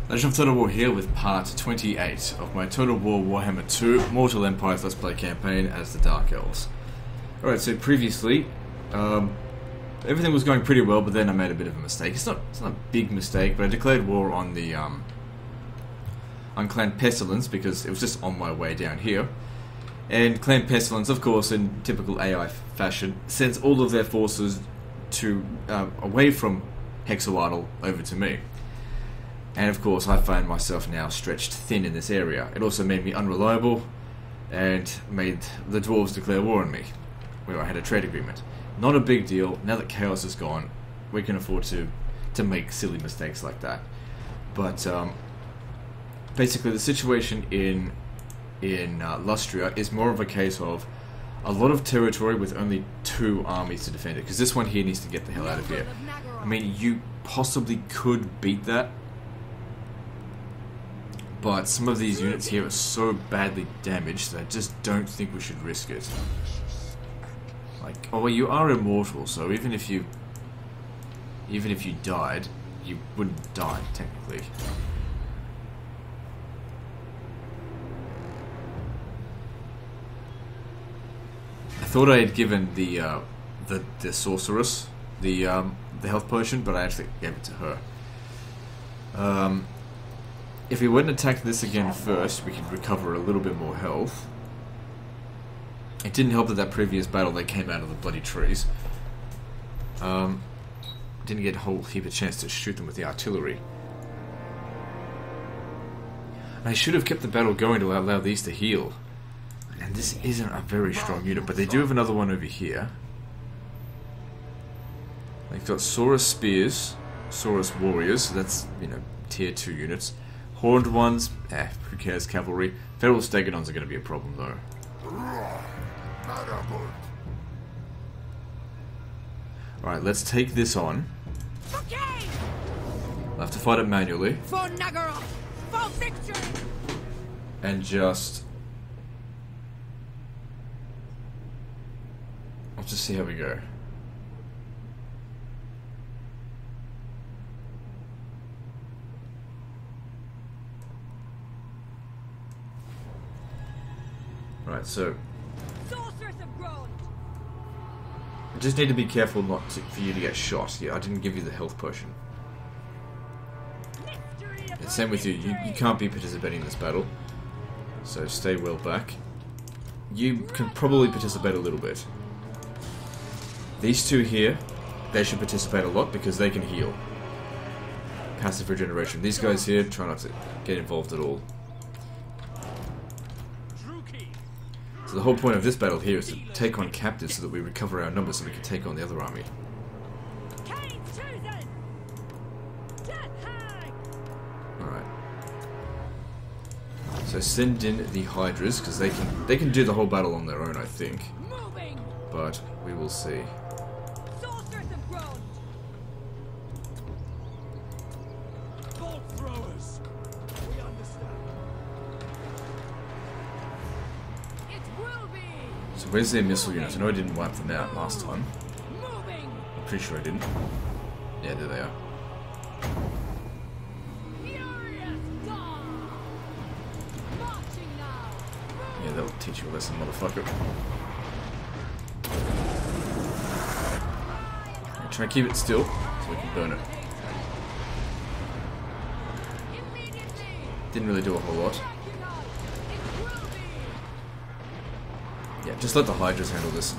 Legend of Total War here with part 28 of my Total War Warhammer 2 Mortal Empires Let's Play campaign as the Dark Elves. Alright, so previously, everything was going pretty well, but then I made a bit of a mistake. It's not a big mistake, but I declared war on the on Clan Pestilence because it was just on my way down here. And Clan Pestilence, of course, in typical AI fashion, sends all of their forces to away from Hexawaddle over to me. And of course, I find myself now stretched thin in this area. It also made me unreliable and made the Dwarves declare war on me, where I had a trade agreement. Not a big deal. Now that chaos is gone, we can afford to make silly mistakes like that. But basically, the situation in Lustria is more of a case of a lot of territory with only 2 armies to defend it. Because this one here needs to get the hell out of here. I mean, you possibly could beat that, but some of these units here are so badly damaged that I just don't think we should risk it. Like, oh, well, you are immortal, so even if you died, you wouldn't die technically. I thought I had given the Sorceress the health potion, but I actually gave it to her. If we went and attacked this again first, we could recover a little bit more health. It didn't help that previous battle they came out of the bloody trees. Didn't get a whole heap of chance to shoot them with the artillery. And I should have kept the battle going to allow these to heal. And this isn't a very strong unit, but they do have another one over here. They've got Saurus Spears, Saurus Warriors, so that's, you know, tier 2 units. Horned ones, who cares, cavalry. Feral Stegodons are going to be a problem, though. Alright, let's take this on. I'll have to fight it manually. And just... I'll just see how we go. Right, so I just need to be careful for you to get shot. Yeah, I didn't give you the health potion. And same with you. You can't be participating in this battle, so stay well back. You can probably participate a little bit. These 2 here, they should participate a lot because they can heal. Passive regeneration. These guys here, try not to get involved at all. So the whole point of this battle here is to take on captives so that we recover our numbers so we can take on the other army. Alright. So send in the Hydras, because they can do the whole battle on their own, I think. But we will see. So where's their missile units? I know I didn't wipe them out last time. I'm pretty sure I didn't. Yeah, there they are. Yeah, that'll teach you a lesson, motherfucker. Right, try and keep it still so we can burn it. Didn't really do a whole lot. Yeah, just let the Hydras handle this.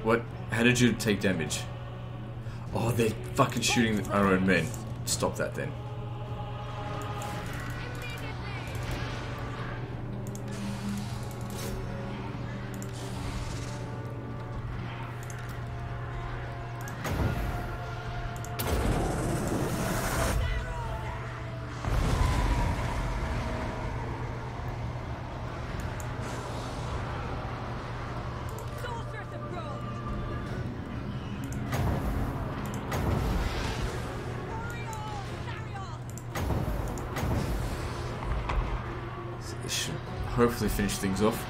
What? How did you take damage? Oh, they're fucking shooting our own men. Stop that then. hopefully finish things off.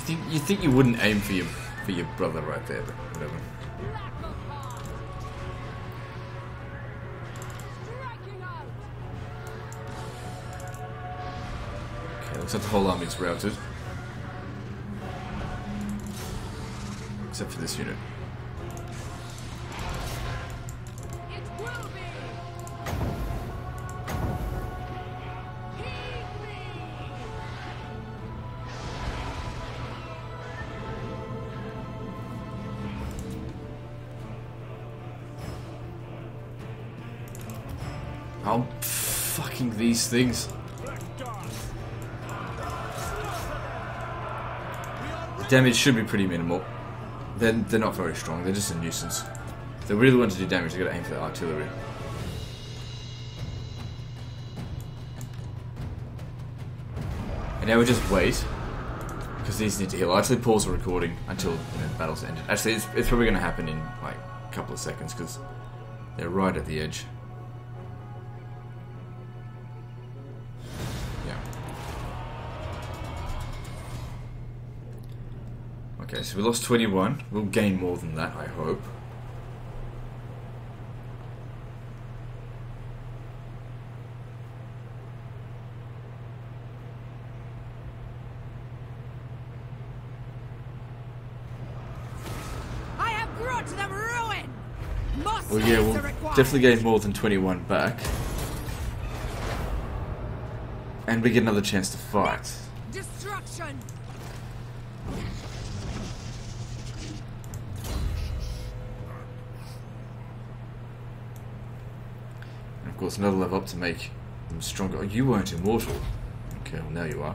You think you wouldn't aim for your brother right there, but whatever. Okay, looks like the whole army's routed. Except for this unit. Oh, fucking these things. The damage should be pretty minimal. They're not very strong, they're just a nuisance. If they really want to do damage, they gotta aim for the artillery. And now we just wait, because these need to heal. I'll actually pause the recording until the battle's ended. Actually, it's probably gonna happen in like a couple of seconds, because they're right at the edge. Okay, so we lost 21. We'll gain more than that, I hope. I have brought them ruin. Well, yeah, we'll definitely gain more than 21 back. And we get another chance to fight. Destruction. Of course, another level up to make them stronger. Oh, you weren't immortal. Okay, well now you are.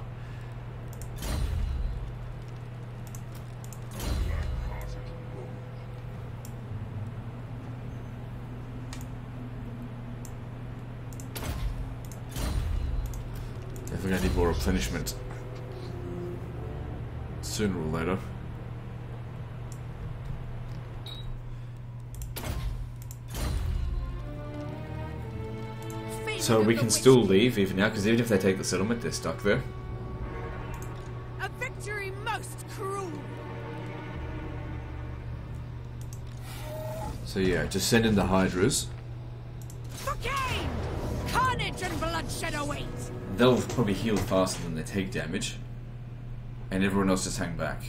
Definitely gonna need more replenishment. Sooner or later. So we can still leave even now, because even if they take the settlement, they're stuck there. A victory most cruel. So yeah, just send in the Hydras. For gain! Carnage and bloodshed await. They'll probably heal faster than they take damage. And everyone else just hang back.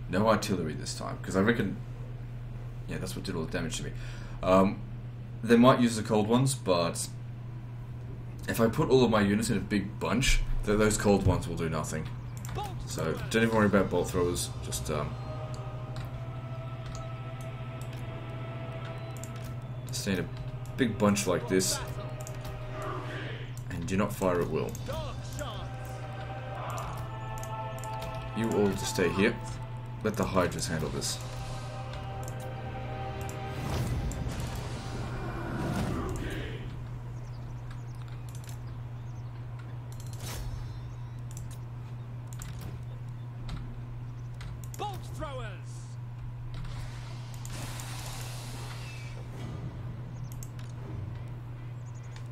No artillery this time, because I reckon... Yeah, that's what did all the damage to me. They might use the cold ones, but... If I put all of my units in a big bunch, those cold ones will do nothing. So, don't even worry about bolt throwers, just stay in a big bunch like this, and do not fire at will. You all just stay here, let the Hydras handle this.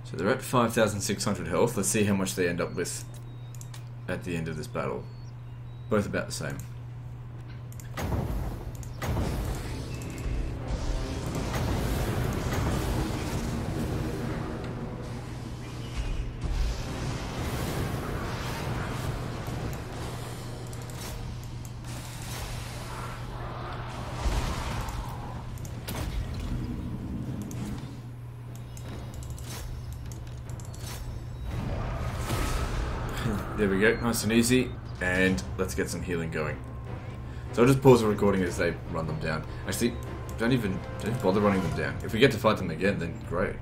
So they're at 5,600 health. Let's see how much they end up with at the end of this battle. Both about the same. There we go, nice and easy, and let's get some healing going. So I'll just pause the recording as they run them down. Actually, don't even bother running them down. If we get to fight them again, then great.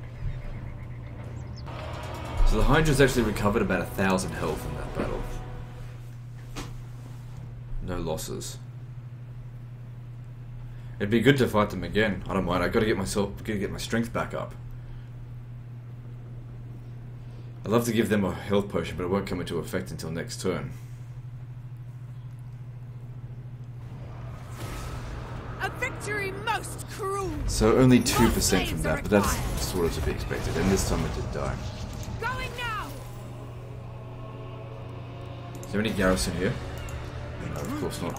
So the Hydras actually recovered about 1,000 health in that battle. No losses. It'd be good to fight them again. I don't mind. I gotta get my strength back up. I'd love to give them a health potion, but it won't come into effect until next turn. A victory most cruel. So only 2% from that, but that's sort of to be expected. And this time it did die. Going now. there any garrison here? No, of course not.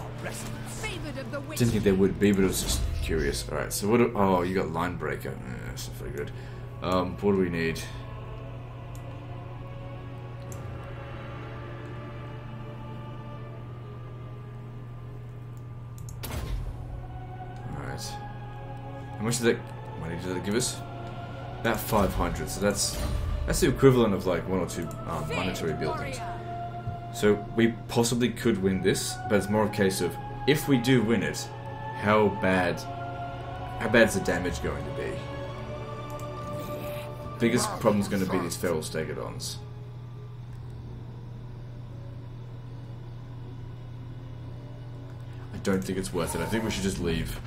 Favored of the witch. Didn't think there would be, but I was just curious. Alright, so what do, oh, you got line breaker. Yeah, that's not very good. What do we need? Alright. How much did that money did that give us? About 500, so that's the equivalent of like 1 or 2 monetary buildings. So we possibly could win this, but it's more a case of if we do win it, how bad's the damage going to be? Biggest problem's going to be these feral stegodons. I don't think it's worth it. I think we should just leave.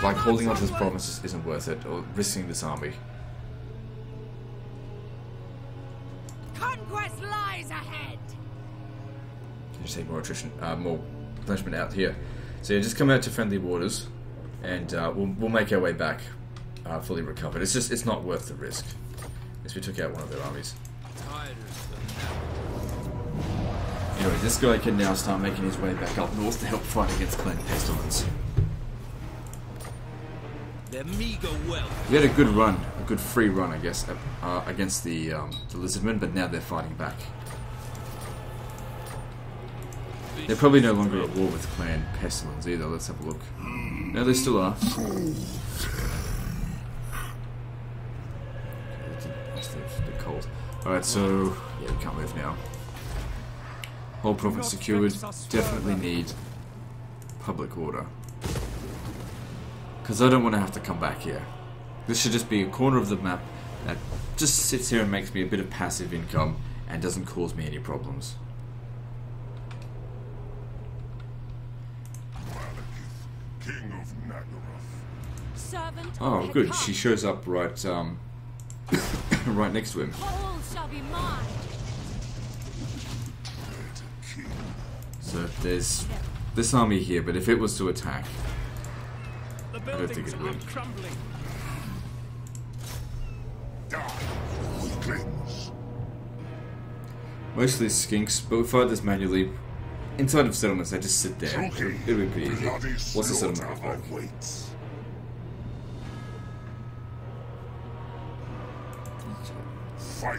Like holding on to this promise isn't worth it, or risking this army. Conquest lies ahead. You just take more attrition, more punishment out here. So yeah, just come out to friendly waters, and we'll make our way back, fully recovered. It's not worth the risk. As we took out one of their armies. Anyway, this guy can now start making his way back up north to help fight against Clan Pestilence. We had a good run, a good free run, I guess, against the Lizardmen, but now they're fighting back. They're probably no longer at war with Clan Pestilence either. Let's have a look. No, they still are. It's a bit cold. Alright, so yeah, we can't move now. Whole province secured. Definitely need public order. Because I don't want to have to come back here. This should just be a corner of the map that just sits here and makes me a bit of passive income and doesn't cause me any problems. Malekith, King of Naggaroth. Servant Oh, good. She shows up right, right next to him. All shall be mine. So there's this army here, but if it was to attack, I don't think it would. Mostly skinks, but we fight this manually. Inside of settlements, they just sit there. It'll be pretty easy. What's the settlement look like?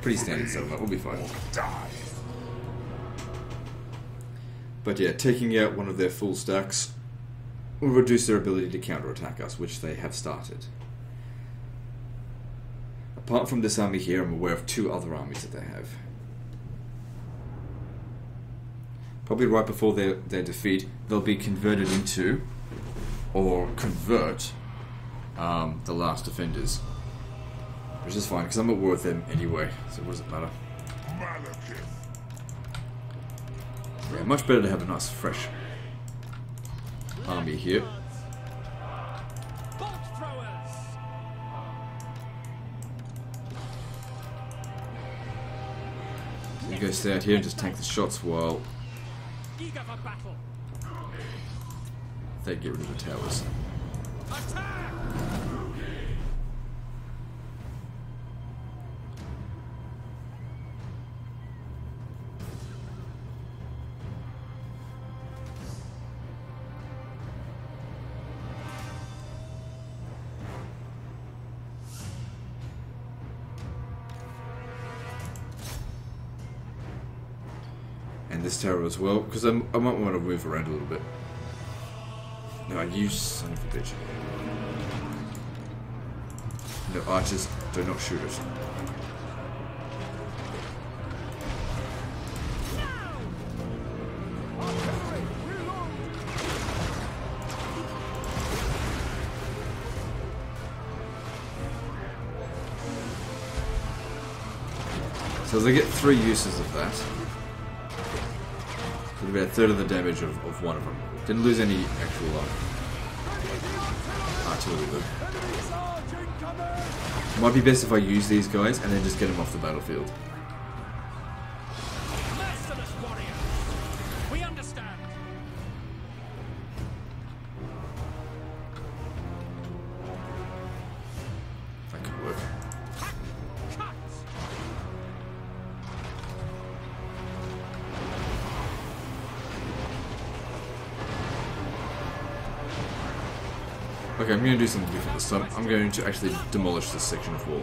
Pretty standard settlement, we'll be fine. But yeah, taking out one of their full stacks will reduce their ability to counterattack us, which they have started. Apart from this army here, I'm aware of 2 other armies that they have. Probably right before their defeat, they'll be converted into, or convert, the last defenders. Which is fine, because I'm at war with them anyway, so what does it matter? Yeah, much better to have a nice fresh army here. You go stay out here and just tank the shots while they get rid of the towers. And this tower as well, because I might want to move around a little bit. No, you son of a bitch. No, archers, do not shoot it. So they get 3 uses of that. So about a third of the damage of one of them. Didn't lose any actual artillery though. Might be best if I use these guys and then just get them off the battlefield. Merciless warrior. We understand. That could work. Okay, I'm going to do something different this time. I'm going to actually demolish this section of wall.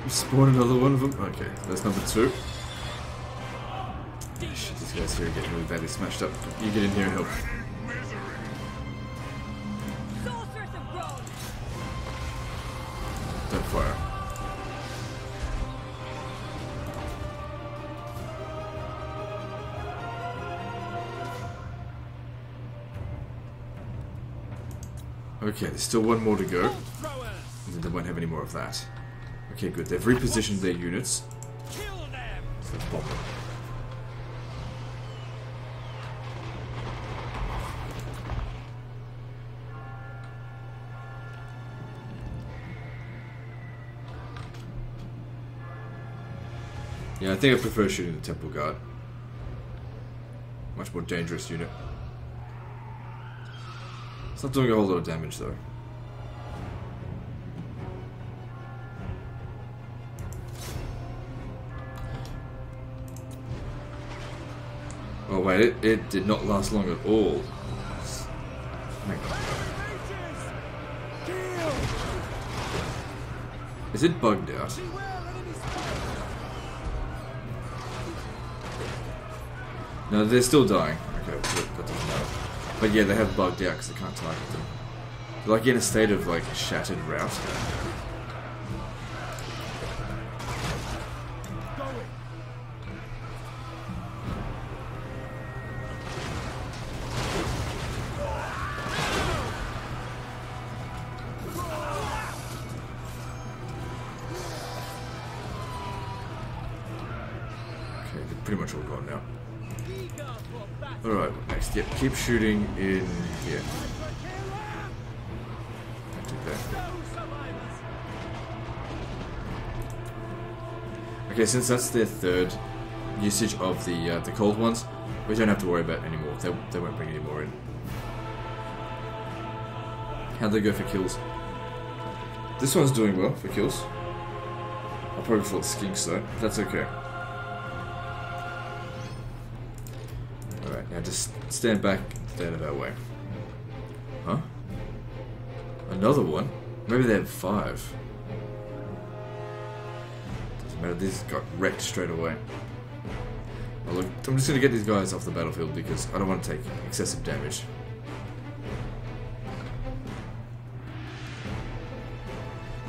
Spawn another one of them? Okay, that's number 2. Shit, these guys here are getting really badly smashed up. You get in here and help. Sorceress of Rome. Don't fire. Okay, there's still one more to go. And then they won't have any more of that. Okay, good. They've repositioned their units. Kill them. So let's bomb them. Yeah, I think I prefer shooting the Temple Guard. Much more dangerous unit. It's not doing a whole lot of damage though. Oh wait, it did not last long at all. Is it bugged out? No, they're still dying. Okay, that doesn't matter. But yeah, they have bugged out because I can't target them. They're like in a state of like shattered rout. Okay, they're pretty much all gone now. Alright, next. Yep, keep shooting in here. Don't do that. Okay, since that's their third usage of the cold ones, we don't have to worry about it anymore. They won't bring any more in. How'd they go for kills? This one's doing well for kills. I'll probably fall skinks though. That's okay. Alright, now just stand back, stay out of our way. Huh? Another one? Maybe they have 5. Doesn't matter, these got wrecked straight away. Well, look, I'm just gonna get these guys off the battlefield because I don't want to take excessive damage.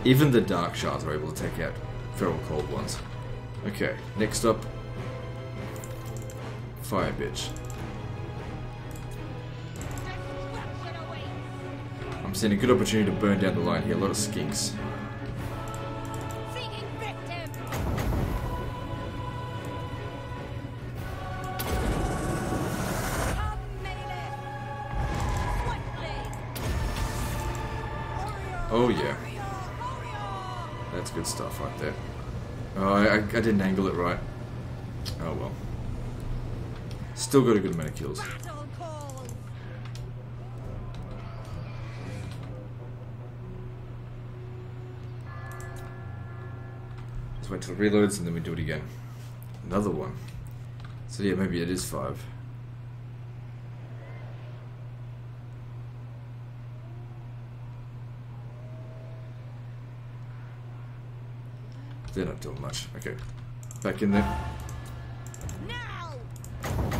Even the dark shards are able to take out feral cold ones. Okay, next up, fire bitch. I'm seeing a good opportunity to burn down the line here. A lot of skinks. Seeking victim. Come, Malekith. Swiftly. Oh yeah, that's good stuff right there. Oh, I didn't angle it right. Oh well. Still got a good amount of kills. Battle call. Just wait till it reloads and then we do it again. Another one. So yeah, maybe it is 5. They're not doing much. Okay. Back in there. Now. Come,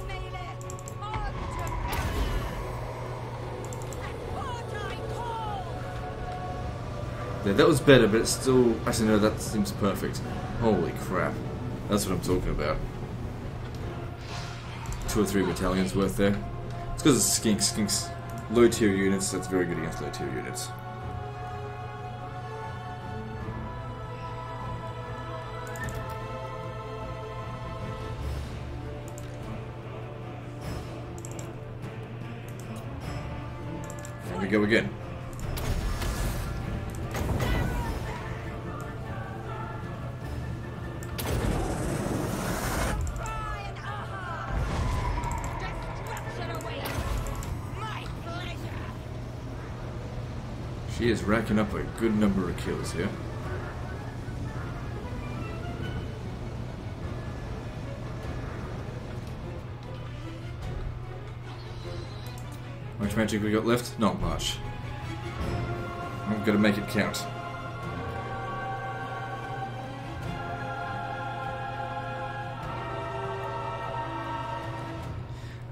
Malekith. On to battle. And what I call. Yeah, that was better, but it's still... Actually, no, that seems perfect. Holy crap. That's what I'm talking about. 2 or 3 battalions worth there. It's because it's skinks. Skinks, low tier units, that's very good against low tier units. go again. She is racking up a good number of kills here. How much magic we got left? Not much. I'm gonna make it count.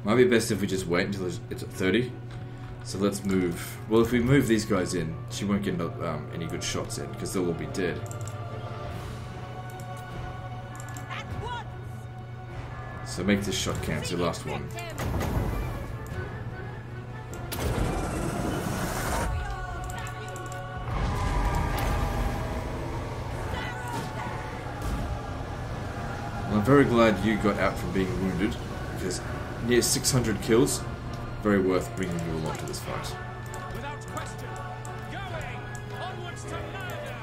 Might be best if we just wait until it's at 30. So let's move. Well, if we move these guys in, she won't get any good shots in because they'll all be dead. So make this shot count. It's your last one. Well, I'm very glad you got out from being wounded because near 600 kills. Very worth bringing you along to this fight. Without question, going onwards to murder.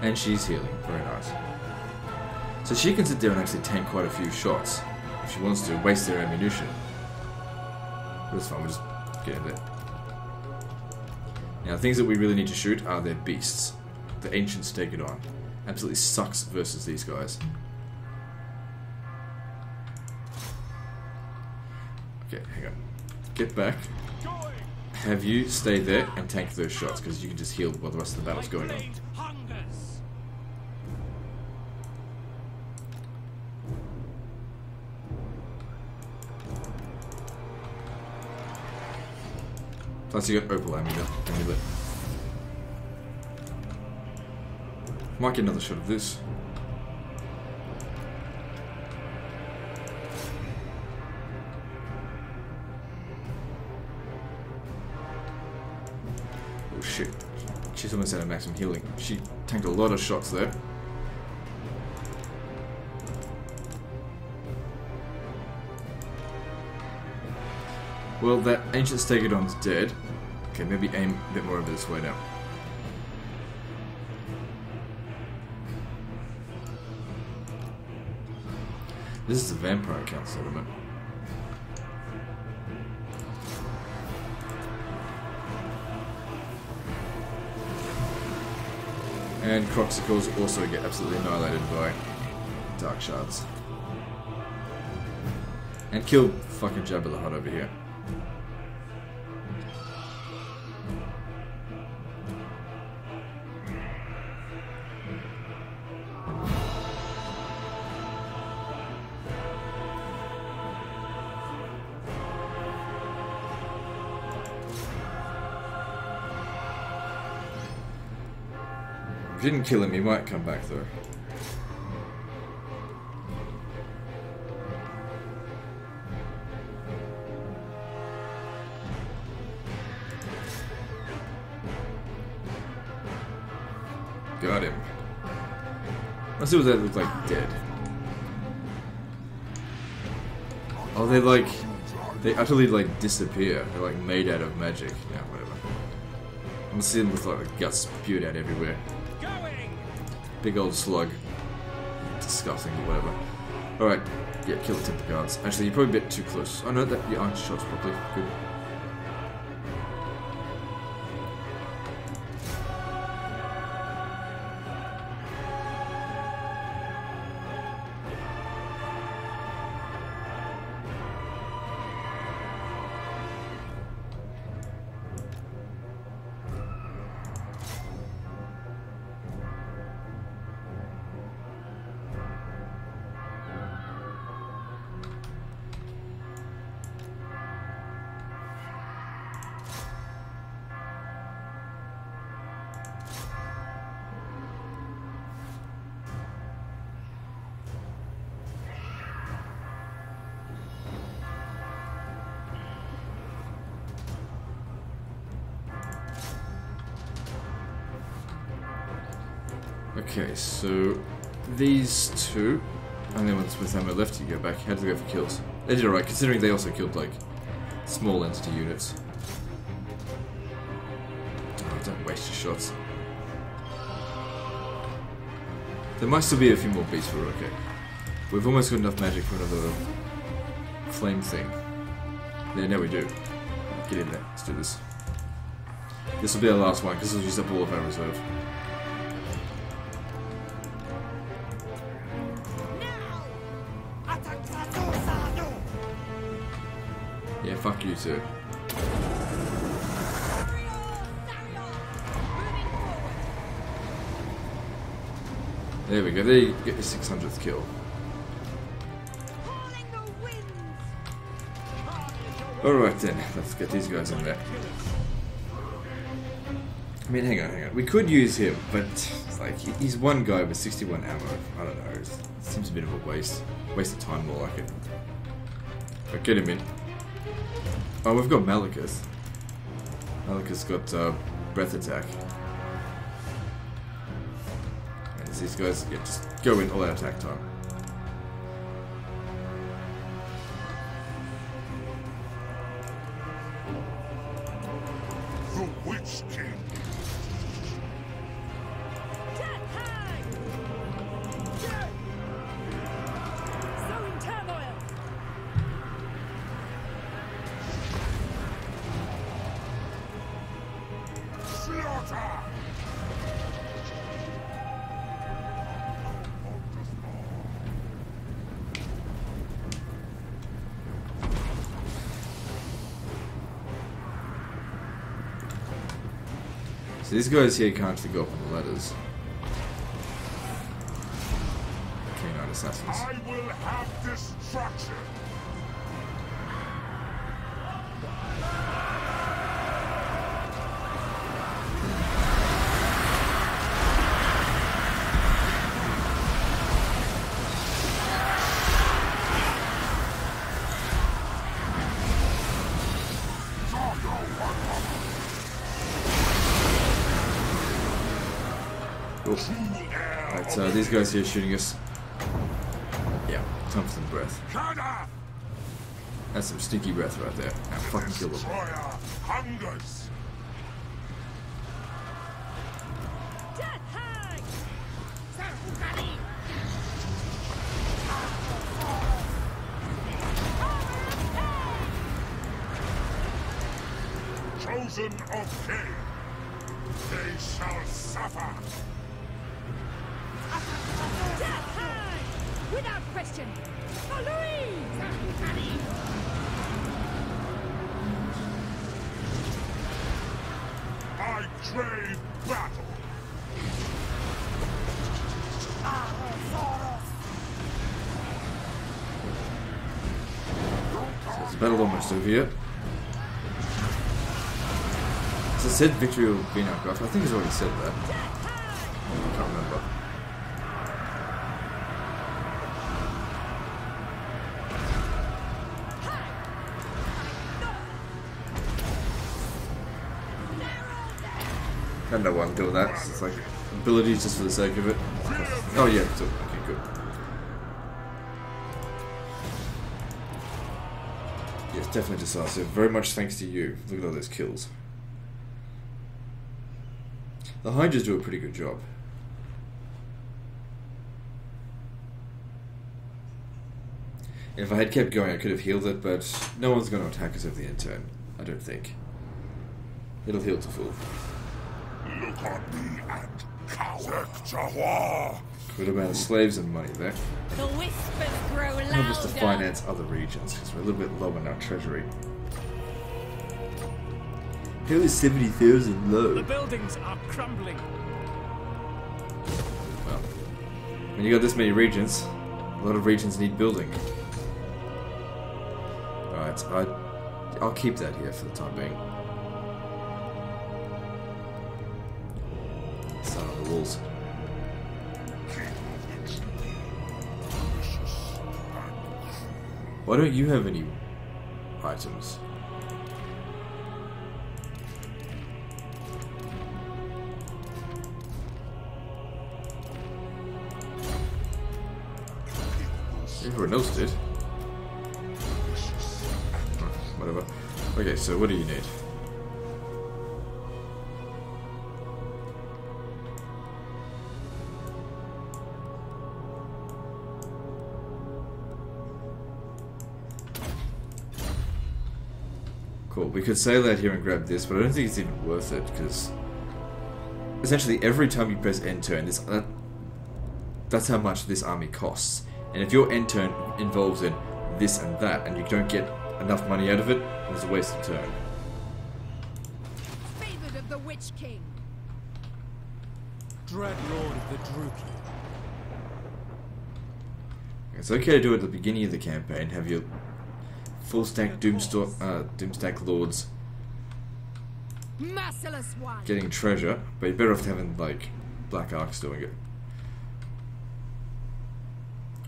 And she's healing. Very nice. So she can sit there and actually tank quite a few shots if she wants to, waste their ammunition. But it's fine, we'll just get in there. Now, things that we really need to shoot are their beasts. The ancients take it on. Absolutely sucks versus these guys. Okay, hang on. Get back. Have you stay there and tank those shots, because you can just heal while the rest of the battle's going on. Plus you got opal amulet. Might get another shot of this. Oh shit. She's almost out of maximum healing. She tanked a lot of shots there. Well, that ancient Stegodon's dead. Okay, maybe aim a bit more over this way now. This is the Vampire Count settlement. And Croxicles also get absolutely annihilated by Dark Shards. And kill fucking Jabba the Hutt over here. If you didn't kill him, he might come back though. Got him. Let's see what that looks like dead. Oh, they utterly like disappear. They're like made out of magic. Yeah, whatever. I'm gonna see them with like the guts spewed out everywhere. Big old slug. Disgusting, but whatever. Alright, yeah, kill the temple guards. Actually, you're probably a bit too close. Oh no, that you aren't shots properly. Good. Okay, so these two, and then with ammo left, you go back. How did they go for kills? They did alright, considering they also killed like small entity units. Oh, don't waste your shots. There might still be a few more beasts for okay. We've almost got enough magic for another flame thing. Yeah, now we do. Get in there. Let's do this. This will be our last one because we'll use up all of our reserve. Yeah, fuck you too. There we go, there you get the 600th kill. Alright then, let's get these guys in there. I mean, hang on. We could use him, but it's like he's one guy with 61 ammo. I don't know, it seems a bit of a waste. Waste of time, more like it. But get him in. Oh, we've got Malekith. Malekith's got breath attack. And these guys, yeah, just go in all out attack time. The Witch King. Sowing turmoil. Slaughter! So these guys here can't actually go up on the ladders. Canine assassins. I will have destruction. Right, so these guys here shooting us. Yeah, time for some breath. That's some stinky breath right there. Now fucking kill them. Destroyer hungers. Chosen of Cain, they shall suffer. Without question. I crave battle. So it's battle almost over here. As I said, victory will be in our grasp. I think he's already said that. I can't remember. I don't know why I'm doing that. It's like abilities just for the sake of it. Oh yeah, so, okay, good. Yes, definitely decisive. Very much thanks to you. Look at all those kills. The Hydras do a pretty good job. If I had kept going, I could have healed it, but no one's going to attack us over the end turn. I don't think. It'll heal to full. Look on me and cower. Good amount of slaves and money there. The whispers grow louder. Help us to finance other regions, because we're a little bit low in our treasury. How is 70,000 low? The buildings are crumbling. Well, when you got this many regions, a lot of regions need building. Alright, I'll keep that here for the time being. Sign on the walls. Why don't you have any items? Everyone else did. Whatever. Okay, so what do you need? Cool, we could sail out here and grab this, but I don't think it's even worth it, because essentially every time you press end turn, that's how much this army costs. And if your end turn involves in this and that, and you don't get enough money out of it, it's a wasted turn. Favored of the Witch King. Dread Lord of the Druki. It's okay to do it at the beginning of the campaign, have your full stack Doomstack Lords Merciless one. getting treasure, but you're better off having, like, Black Arcs doing it.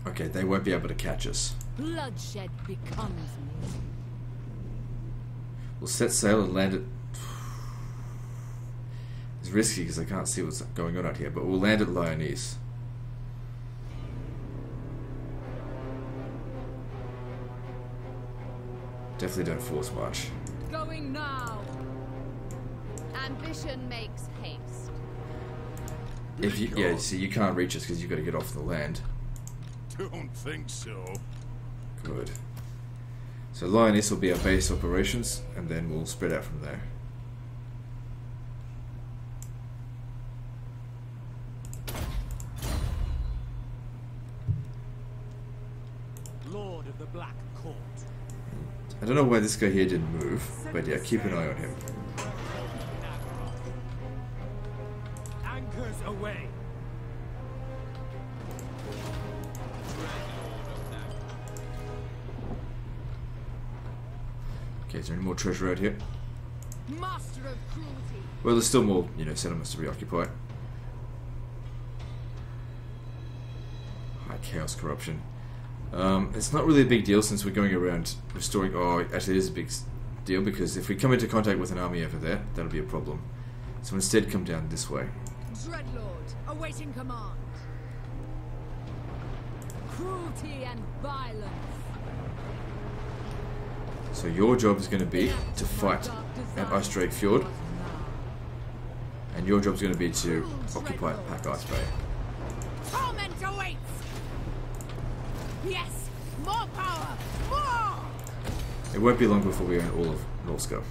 Okay, they won't be able to catch us. Bloodshed becomes me. We'll set sail and land it. It's risky because I can't see what's going on out here, but we'll land at Lyonese. Definitely don't force march. Going now. Ambition makes haste. If you, yeah, see, you can't reach us because you've got to get off the land. Don't think so. Good. So Lioness will be our base operations, and then we'll spread out from there. Lord of the Black Court. I don't know why this guy here didn't move, but yeah, keep an eye on him. Anchors away. Okay, is there any more treasure out here? Master of cruelty. Well, there's still more, settlements to reoccupy. High chaos corruption. It's not really a big deal since we're going around restoring... Oh, actually it is a big deal because if we come into contact with an army over there, that'll be a problem. So instead come down this way. Dreadlord, awaiting command. Cruelty and violence. So your job is going to be to fight at Icedrake Fjord, and your job is going to be to occupy Pack Ice Bay. Torment awaits. Yes, more power, more. It won't be long before we own all of Norsko.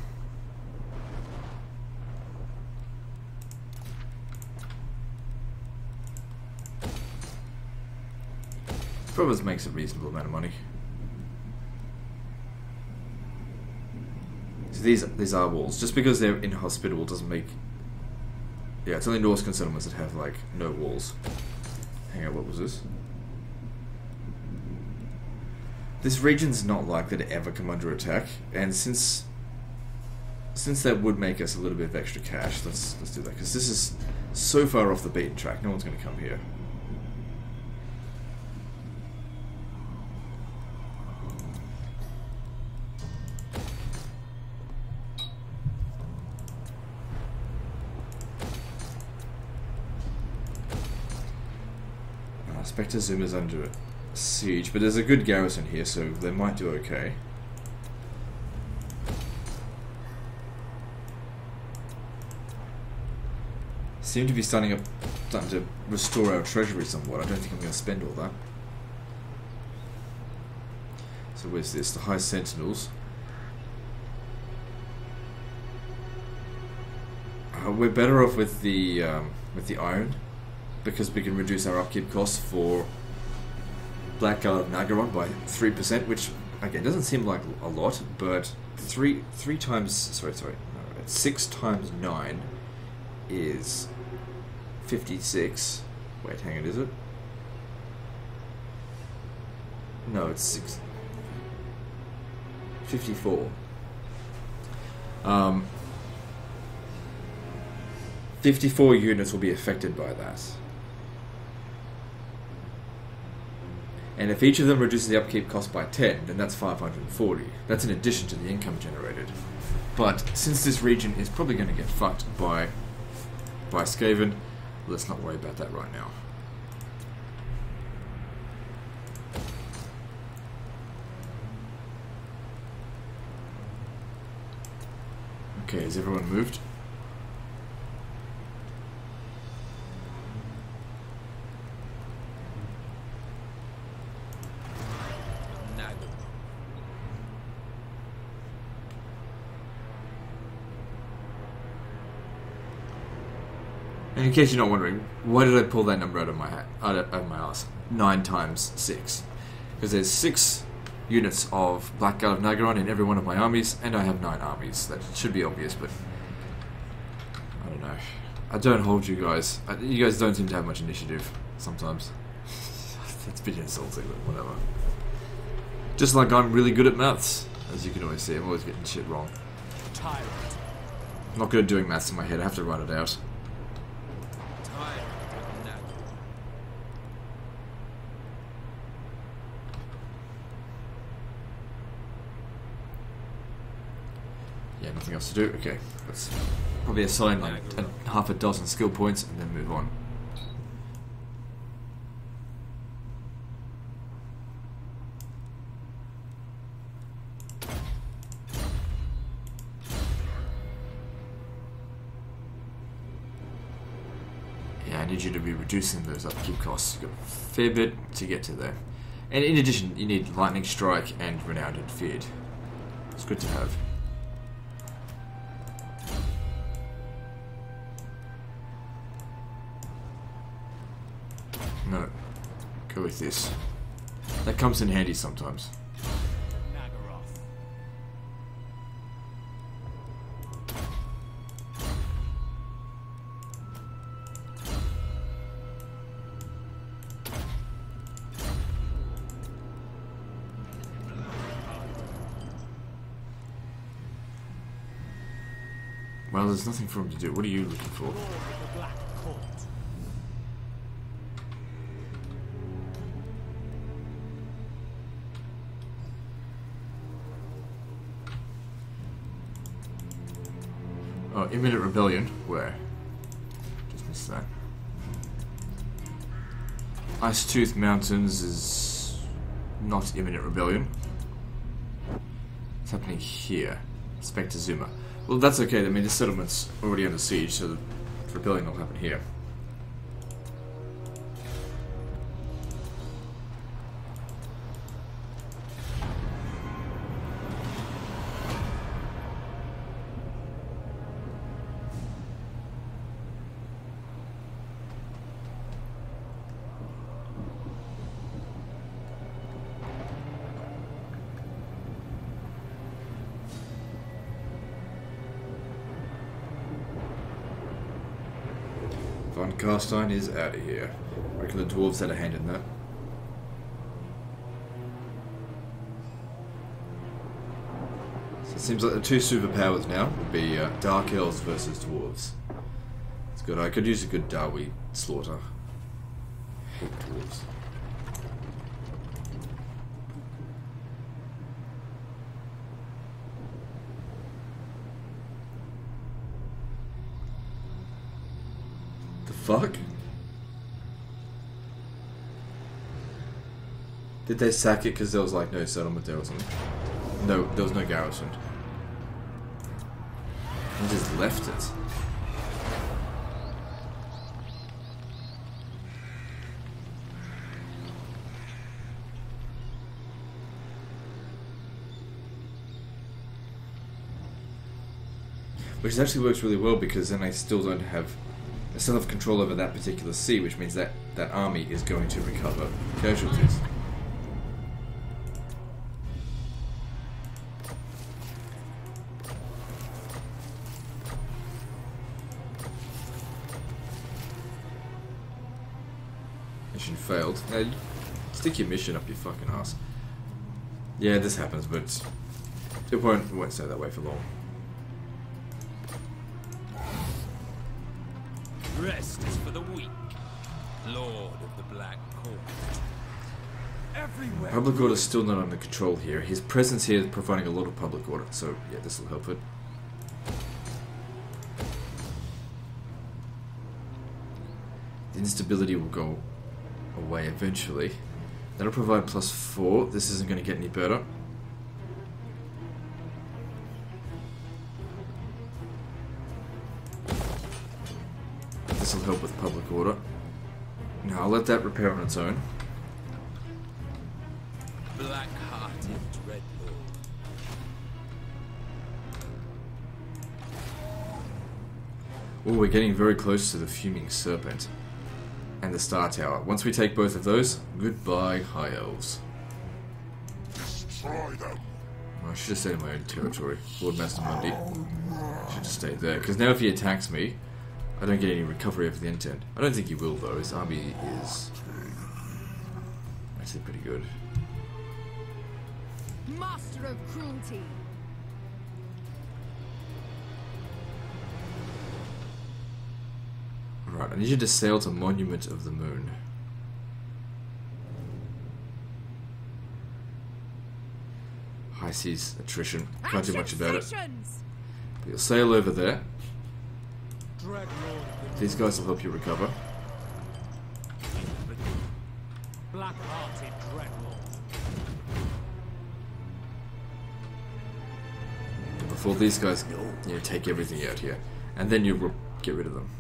Probably makes a reasonable amount of money. So these are walls. Just because they're inhospitable doesn't make... Yeah, it's only Norscan settlements that have, like, no walls. Hang on, what was this? This region's not likely to ever come under attack, and since that would make us a little bit of extra cash, let's do that, because this is so far off the beaten track, no one's going to come here. Spectre Zoom is under siege, but there's a good garrison here, so they might do okay. Seem to be starting to restore our treasury somewhat. I don't think I'm going to spend all that. So where's this? The High Sentinels. We're better off with the iron, because we can reduce our upkeep costs for Blackguard of Nagaron by 3%, which again doesn't seem like a lot, but 6 times 9 is 56. Wait, hang on, is it? No, it's 54. 54 units will be affected by that. And if each of them reduces the upkeep cost by 10, then that's 540. That's in addition to the income generated. But since this region is probably going to get fucked by Skaven, let's not worry about that right now. Okay, has everyone moved? And in case you're not wondering, why did I pull that number out of my ass? 9 times 6. Because there's 6 units of Blackguard of Nagaron in every one of my armies, and I have 9 armies. That should be obvious, but I don't know. I don't hold you guys. You guys don't seem to have much initiative sometimes. That's a bit insulting, but whatever. Just like I'm really good at maths, as you can always see. I'm always getting shit wrong. Tyrant. I'm not good at doing maths in my head. I have to write it out. Yeah, nothing else to do. Okay, let's probably assign like half a dozen skill points and then move on. Yeah, I need you to be reducing those upkeep costs. You've got a fair bit to get to there. And in addition, you need Lightning Strike and Renowned and Feared. It's good to have. No, go with this. That comes in handy sometimes. Well, there's nothing for him to do. What are you looking for? Oh, imminent rebellion. Where? Just missed that. Icetooth Mountains is not imminent rebellion. It's happening here. Spectre Zuma. Well, that's okay. I mean, the settlement's already under siege, so the rebellion will happen here. Von Carstein is out of here. I reckon the Dwarves had a hand in that. So it seems like the 2 superpowers now would be Dark Elves versus Dwarves. It's good. I could use a good Darwi slaughter. I hate Dwarves. Fuck? Did they sack it because there was like no settlement there or something? No, there was no garrison. They just left it. Which actually works really well because then I still don't have... I still have control over that particular sea, which means that that army is going to recover casualties. Mission failed. Now, stick your mission up your fucking ass. Yeah, this happens, but it won't stay that way for long. Rest is for the weak, Lord of the Black Court. Everywhere. Public order is still not under control here. His presence here is providing a lot of public order, so yeah, this will help it. The instability will go away eventually. That'll provide +4. This isn't going to get any better. public order. Now I'll let that repair on its own. Black-hearted dreadlord. Oh, we're getting very close to the Fuming Serpent and the Star Tower. Once we take both of those, goodbye, High Elves. Destroy them. I should have stayed in my own territory. Lord Master Mundi. Should have stayed there. Because now if he attacks me, I don't get any recovery of the intent. I don't think he will though. His army is actually pretty good. Master of cruelty. Alright, I need you to sail to Monument of the Moon. High seas attrition. Can't do much about it. But you'll sail over there. These guys will help you recover. Black-hearted dreadlord. Before these guys, take everything out here, and then you get rid of them.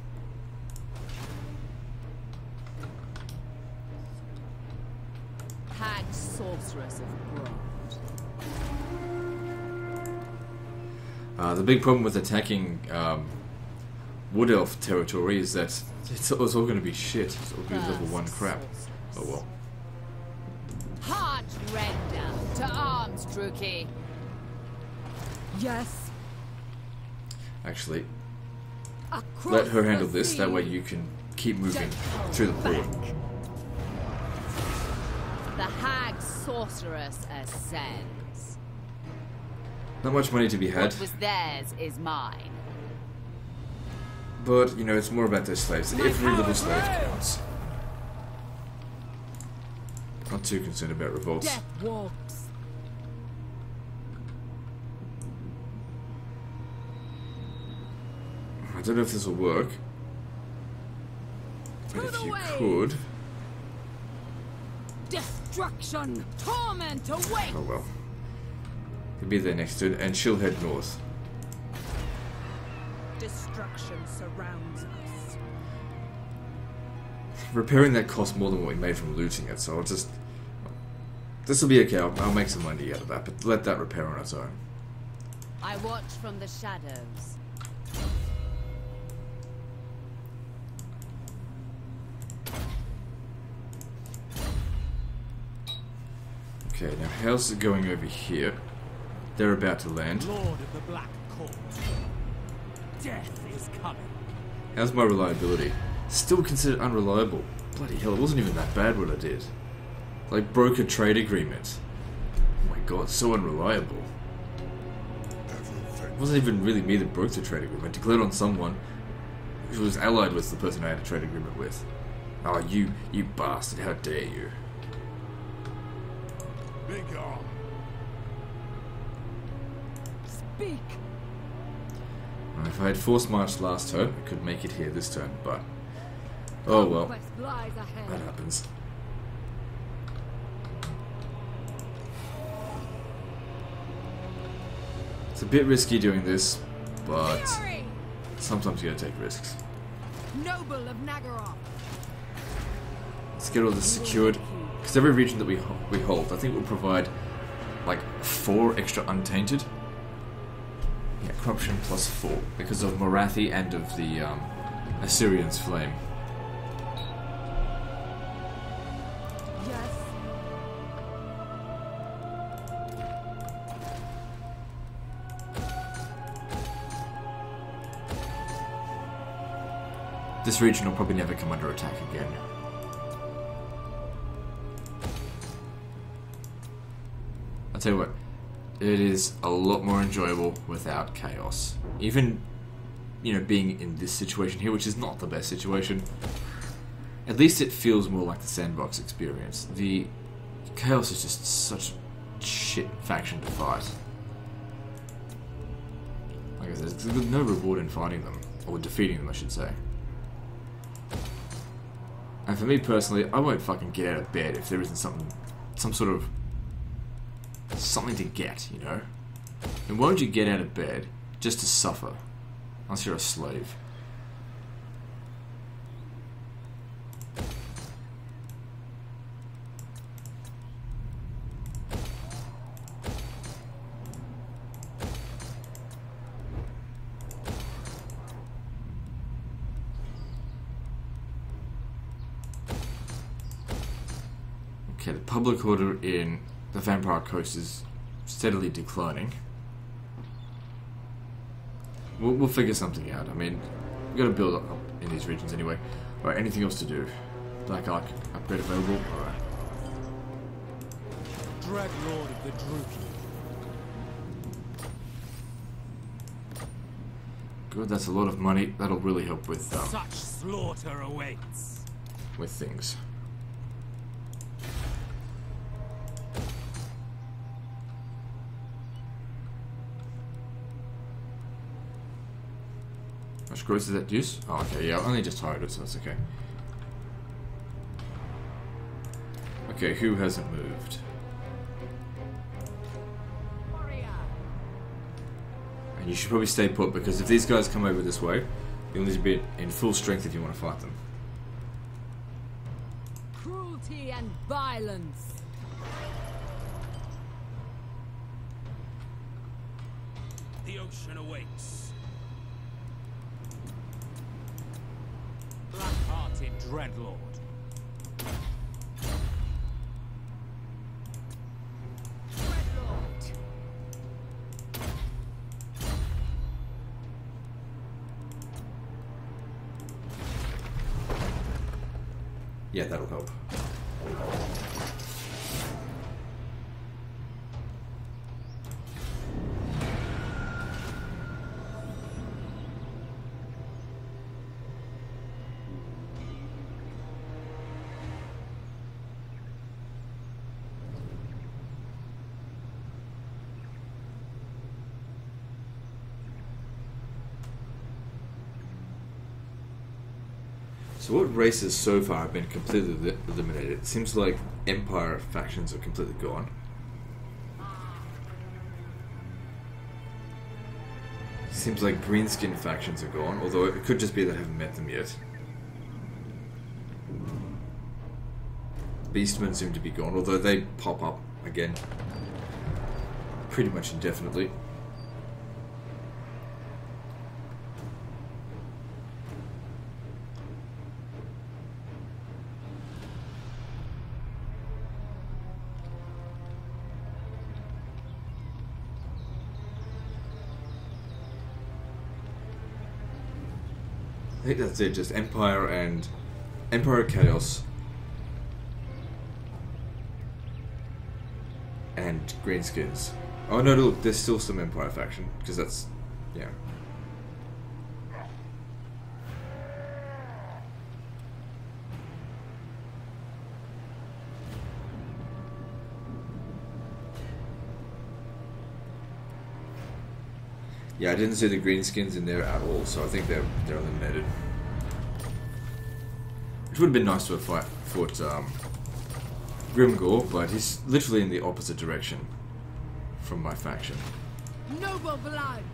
Hag Sorceress of Bronze. The big problem with attacking Wood Elf territory is that it's all going to be shit. It's all going to be level 1 crap. Oh well. Heart render to arms, Druki. Yes. Actually, Across let her handle the this. That sea. way you can keep moving through the port. The Hag Sorceress ascends. Not much money to be had, What was theirs is mine. but it's more about those slaves. Every little slave counts. Not too concerned about revolts. Death walks. I don't know if this will work, but if you could, Destruction. Torment awaits. oh well. He'll be there next turn, and she'll head north. Destruction surrounds us. Repairing that costs more than what we made from looting it, so I'll just... This will be okay, I'll make some money out of that, but let that repair on its own. I watch from the shadows. Okay, now how's it going over here? They're about to land. Lord of the Black Court. Death is coming. How's my reliability? Still considered unreliable. Bloody hell, it wasn't even that bad what I did. Like, broke a trade agreement. Oh my god, so unreliable. It wasn't even really me that broke the trade agreement. I declared on someone who was allied with the person I had a trade agreement with. Oh, you bastard, how dare you. Big arm. Speak. If I had force marched last turn, I could make it here this turn, but... Oh well, Quest lies ahead. that happens. It's a bit risky doing this, but Fury! sometimes you gotta take risks. Noble of Nagaroth. Let's get all this secured, because every region that we hold, I think will provide like 4 extra untainted. Yeah, corruption plus 4 because of Morathi and of the Assyrian's flame. Yes. This region will probably never come under attack again. I'll tell you what, it is a lot more enjoyable without chaos. Even, being in this situation here, which is not the best situation, at least it feels more like the sandbox experience. The chaos is just such a shit faction to fight. Like I said, there's no reward in fighting them, or defeating them, I should say. And for me personally, I won't fucking get out of bed if there isn't some sort of something to get, And why would you get out of bed just to suffer? Unless you're a slave. Okay, the public order in the Vampire Coast is steadily declining. We'll figure something out. I mean, we've got to build up in these regions anyway. Alright, anything else to do? Black Arc upgrade available? Alright. Dreadlord of the Regrouping. Good, that's a lot of money. That'll really help with Such slaughter awaits. with things. How much gross is that use? Oh, okay, yeah, I only just hired it, so that's okay. Okay, who hasn't moved? And you should probably stay put, because if these guys come over this way, you'll need to be in full strength if you want to fight them. Cruelty and violence. The ocean awaits. Black-hearted Dreadlord. Dreadlord. Yeah, that'll help. So what races so far have been completely eliminated? It seems like Empire factions are completely gone. Seems like greenskin factions are gone, although it could just be that I haven't met them yet. Beastmen seem to be gone, although they pop up again pretty much indefinitely. I think that's it, just Empire and Empire Chaos and Greenskins. Oh no, look, there's still some Empire faction, because that's, yeah. Yeah, I didn't see the greenskins in there at all, so I think they're eliminated. Which would have been nice to have fought Grimgore, but he's literally in the opposite direction from my faction. Noble blood.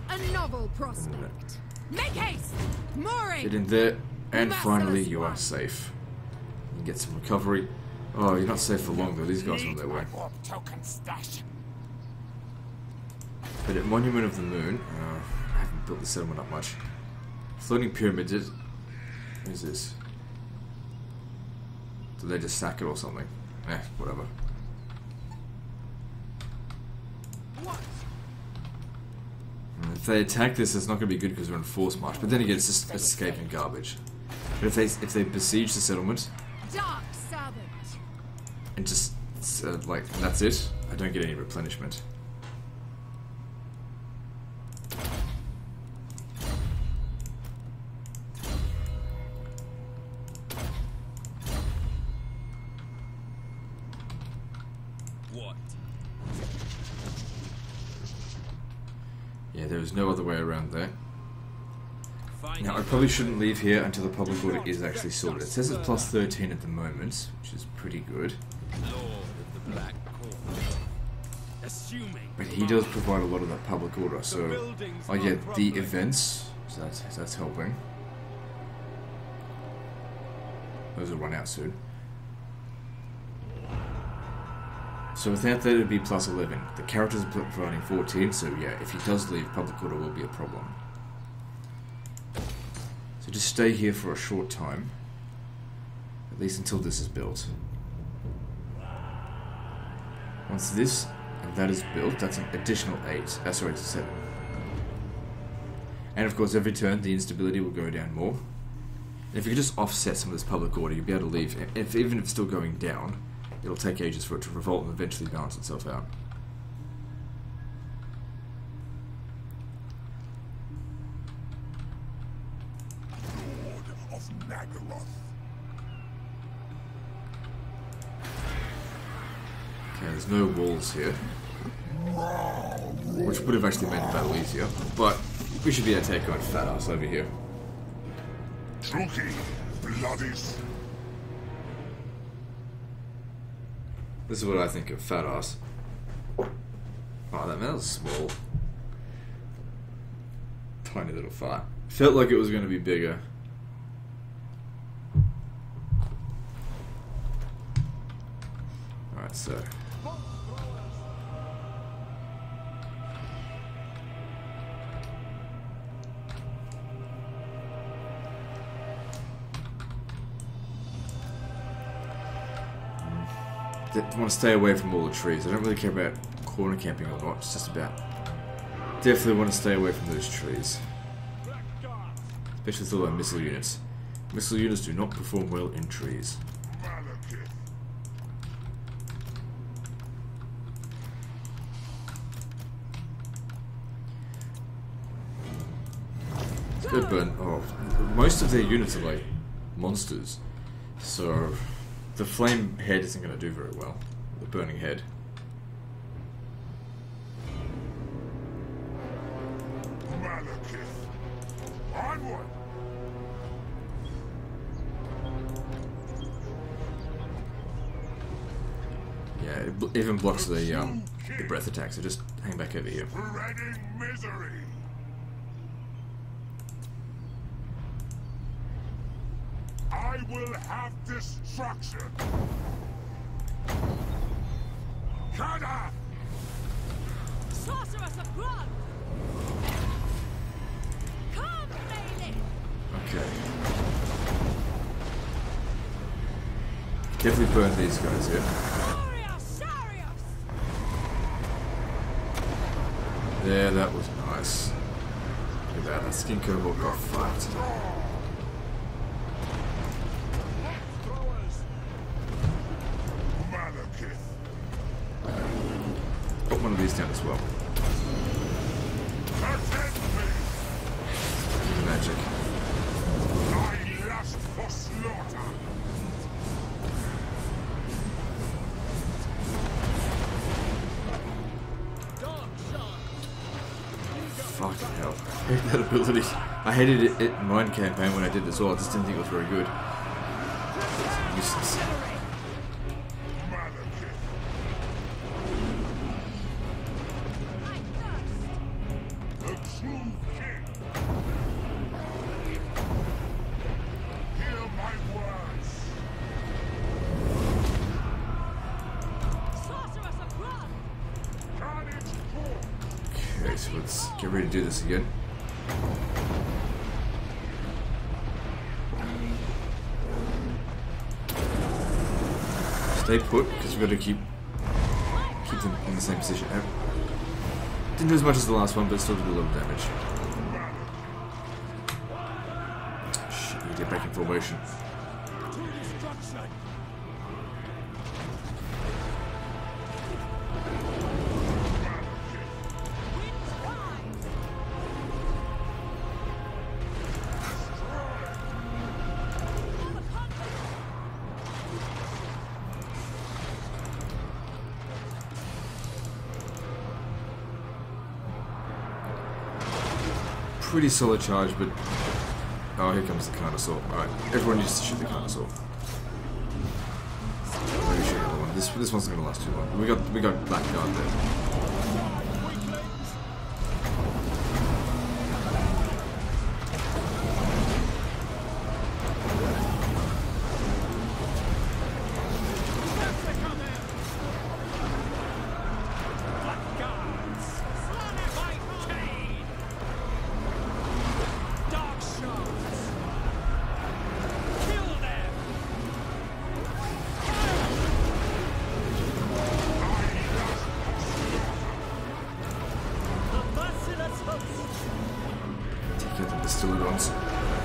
A novel prospect. Make haste. Mooring. Get in there, and Merciless finally you are one. safe. You can get some recovery. Oh, you're not safe for long though, these guys are on their way. Token stash. But at Monument of the Moon, I haven't built the settlement up much. Floating Pyramids is... What is this? Did they just sack it or something? Whatever. What? If they attack this, it's not going to be good because we're in force march. But then again, it's just escaping garbage. But if they besiege the settlement Dark servant. and just like that's it, I don't get any replenishment. What? Yeah, there's no other way around there. Now, I probably shouldn't leave here until the public order is actually sorted. It says it's plus 13 at the moment, which is pretty good. Lord of the Black Court. Assuming. But he does provide a lot of that public order, so I get the events, so that's helping. Those will run out soon. So without that, it'd be plus 11. The characters are providing 14, so yeah, if he does leave, public order will be a problem. So just stay here for a short time, at least until this is built. Once this and that is built, that's an additional 8. Sorry, 7. And of course, every turn the instability will go down more. And if you could just offset some of this public order, you'll be able to leave. Even if it's still going down, it'll take ages for it to revolt and eventually balance itself out. Okay, there's no walls here, which would have actually made the battle easier, but we should be able to take on fat ass over here. This is what I think of fat ass. Oh, that was small. Tiny little fart. Felt like it was going to be bigger. Alright, so. I want to stay away from all the trees. I don't really care about corner camping or not. It's just about... Definitely want to stay away from those trees. Especially with all our missile units. Missile units do not perform well in trees. Good burn. Oh, most of their units are like monsters. So... the flame head isn't going to do very well. The burning head. Malekith. Onward. Yeah, it even blocks the breath attack, so just hang back over here. Spreading misery. I will have destruction. Kada! Sorceress of blood! Come, Malekith! Okay. Definitely burn these guys here. Yeah, that was nice. Look at that, that skin kobold got fucked. Put one of these down as well. Magic. I lust for slaughter. Fucking hell. I hate that ability. I hated it in Mind Campaign when I did this all. I just didn't think it was very good. Useless. Okay, so let's get ready to do this again. Stay put, because we've got to keep them in the same position. Didn't do as much as the last one, but still did a little damage. Shit, we get back in formation. Pretty solid charge, but oh, here comes the Carnosaur. Alright, everyone needs to shoot the Carnosaur. Maybe shoot another one. This one's not gonna last too long. We got Blackguard there.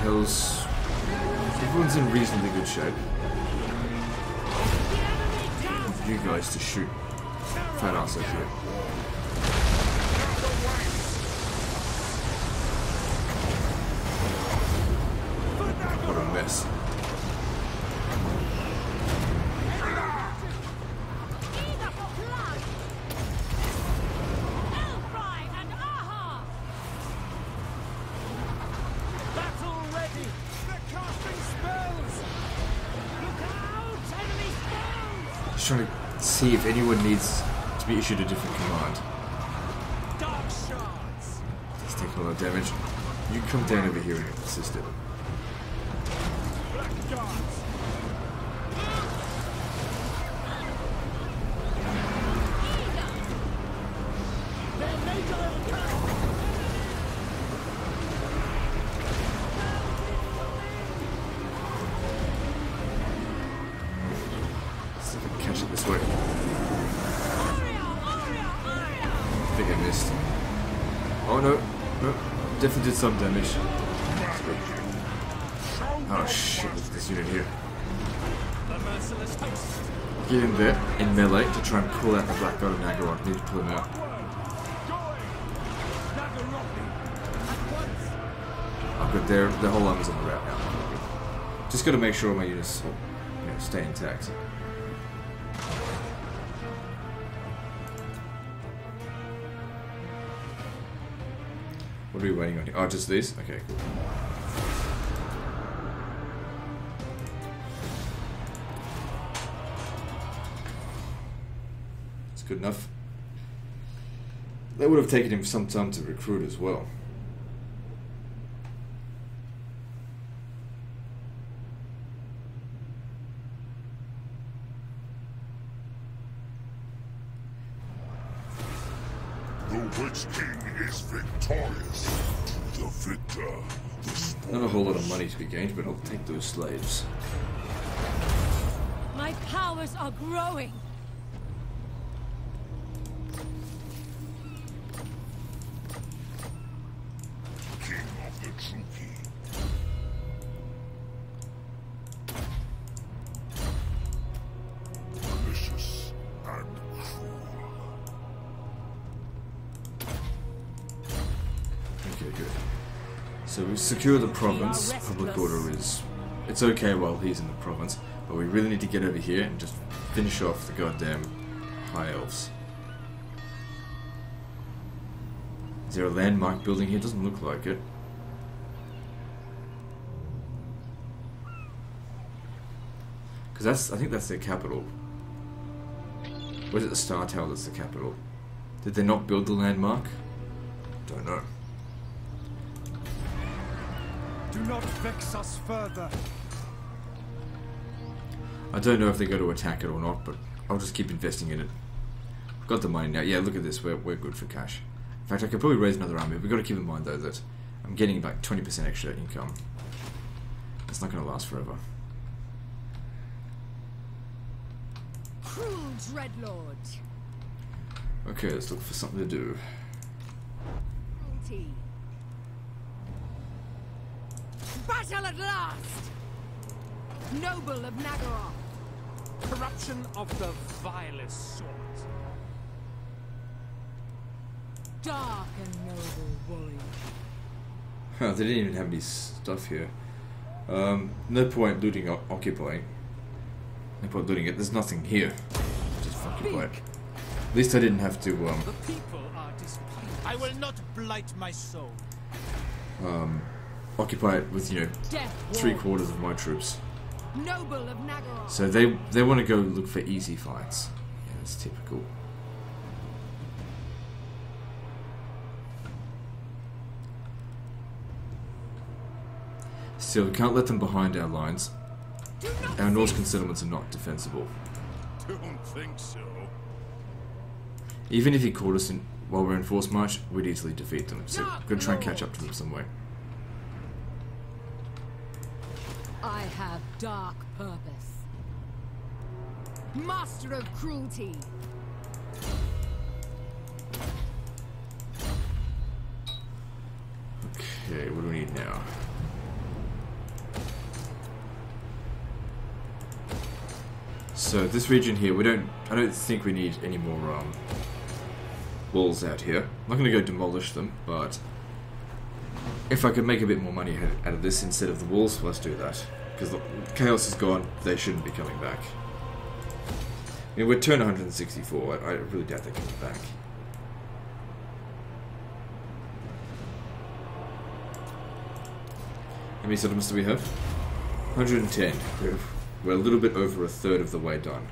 Hells. Everyone's in reasonably good shape. You guys to shoot fat ass up here. What a mess. Trying to see if anyone needs to be issued a different command. He's taking a lot of damage. You come down over here and assist it. Catch it this way. I think I missed. Oh no, no, definitely did some damage. Oh shit, look at this unit here. Get in there, in melee, to try and pull out the Black God of Nagaroth. Need to pull him out. Oh good, the whole army's on the route now. Just gotta make sure my units stay intact. What are we waiting on here? Oh, just these? Okay, cool. It's good enough. That would have taken him some time to recruit as well. The Witch King is victorious. To the victor, the Not a whole lot of money to be gained, but I'll take those slaves. My powers are growing. king of the true king. Malicious and cruel. Okay, good. So we've secured the province. Public order is... It's okay while he's in the province, but we really need to get over here and just finish off the goddamn High Elves. Is there a landmark building here? Doesn't look like it. Because I think that's their capital. Or is it the Star Tower that's the capital? Did they not build the landmark? Don't know. Do not vex us further. I don't know if they're going to attack it or not, but I'll just keep investing in it. We've got the money now. Yeah, look at this. We're good for cash. In fact, I could probably raise another army. We've got to keep in mind, though, that I'm getting like 20% extra income. It's not going to last forever. Cruel dreadlord. Okay, let's look for something to do. Cruelty. Battle at last! Noble of Nagaroth. Corruption of the vilest sort. Dark and noble warrior. Huh, they didn't even have any stuff here. No point looting occupying. No point looting it. There's nothing here. Just fucking quiet. At least I didn't have to The people are displeased. I will not blight my soul. occupy it with, you know, Death 3/4 of my troops. Noble of Nagaroth. So they want to go look for easy fights. Yeah, that's typical. Still, we can't let them behind our lines. Our Norscan settlements are not defensible. Don't think so. Even if he caught us in while we're in force march, we'd easily defeat them. So we're gonna try and catch up to them some way. I have dark purpose. Master of cruelty. Okay, what do we need now? So this region here, I don't think we need any more walls out here. I'm not going to go demolish them, but if I could make a bit more money out of this instead of the walls, let's do that. Because the chaos is gone, they shouldn't be coming back. I mean, we're turn 164, I really doubt they're coming back. How many settlements do we have? 110. We're a little bit over a third of the way done.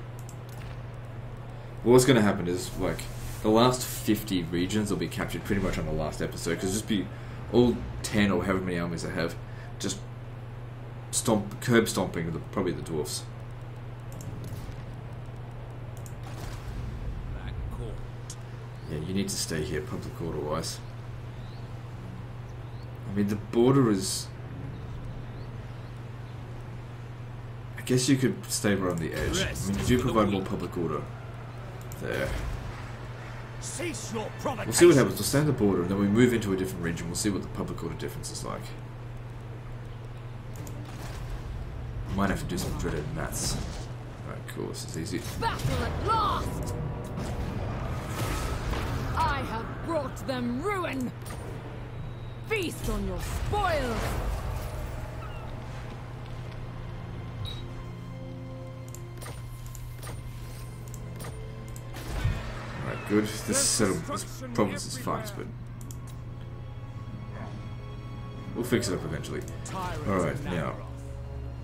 What's going to happen is, like, the last 50 regions will be captured pretty much on the last episode, because just be all 10 or however many armies I have, just curb stomping probably the dwarfs. Yeah, you need to stay here, public order wise. I mean, the border is... I guess you could stay right on the edge. I mean, you do provide more public order. There. We'll see what happens. We'll stay on the border and then we move into a different region. We'll see what the public order difference is like. Might have to do some dreaded maths. Alright, cool. This is easy. Battle at last! I have brought them ruin! Feast on your spoils! Alright, good. This province is fucked, but we'll fix it up eventually. Alright, now.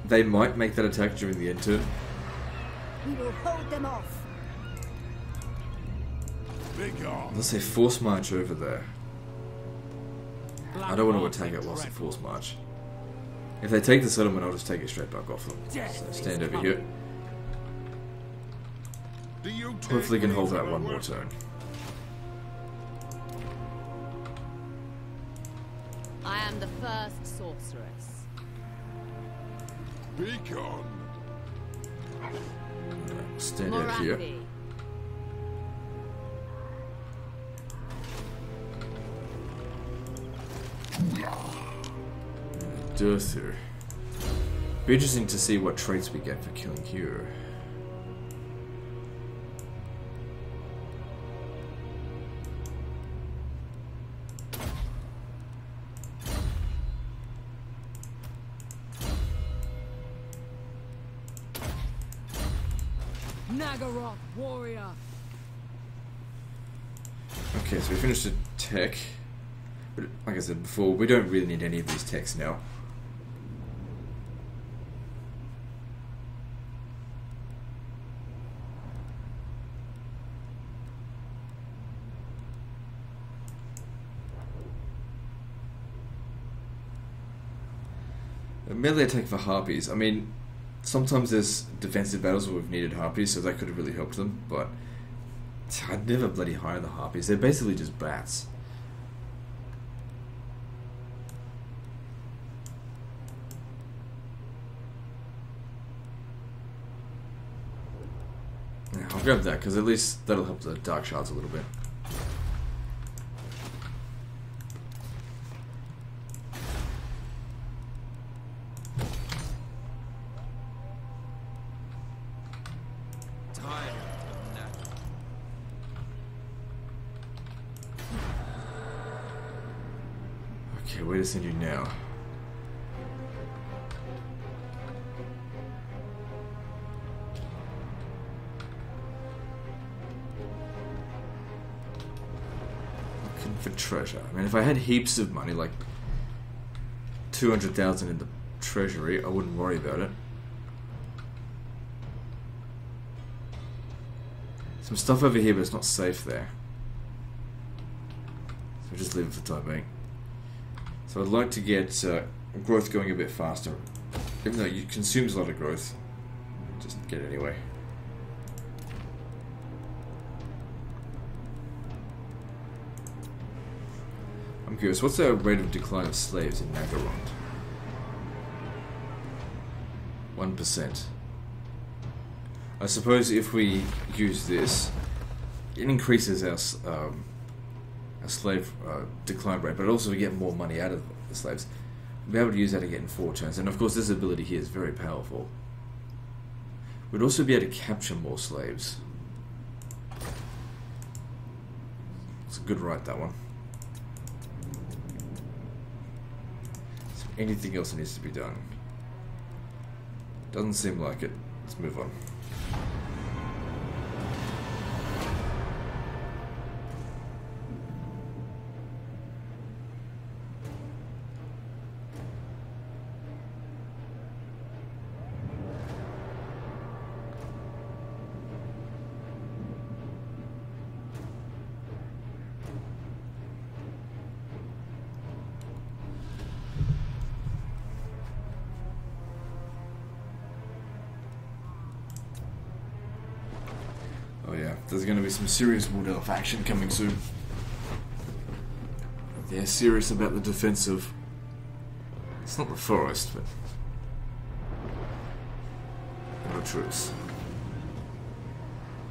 They might make that attack during the end turn. We will hold them off. Let's say force march over there. I don't want to attack it whilst they force march. If they take the settlement, I'll just take it straight back off them. So stand over here. Hopefully can hold that one more turn. I am the first sorceress. Beacon. Stand out here. Durthu. Be interesting to see what traits we get for killing here. Nagaroth warrior. Okay, so we finished the tech. But like I said before, we don't really need any of these techs now. A melee attack for harpies. I mean, sometimes there's defensive battles where we've needed harpies, so that could have really helped them, but I'd never bloody hire the harpies. They're basically just bats. Yeah, I'll grab that, because at least that'll help the dark shards a little bit. Okay, where to send you now? Looking for treasure. I mean, if I had heaps of money, like 200,000 in the treasury, I wouldn't worry about it. Some stuff over here, but it's not safe there. So just leave it for the time being. So I'd like to get growth going a bit faster. Even though it consumes a lot of growth, just get it anyway. I'm curious, what's the rate of decline of slaves in Nagarond? 1%. I suppose if we use this, it increases our slave decline rate, but also we get more money out of the slaves. We'll be able to use that again in 4 turns, and of course this ability here is very powerful. We'd also be able to capture more slaves. It's a good right, that one. Is there anything else that needs to be done? Doesn't seem like it. Let's move on. Oh yeah, there's going to be some serious Wood Elf action coming soon. They're serious about the defense of... It's not the forest, but... Not a truce.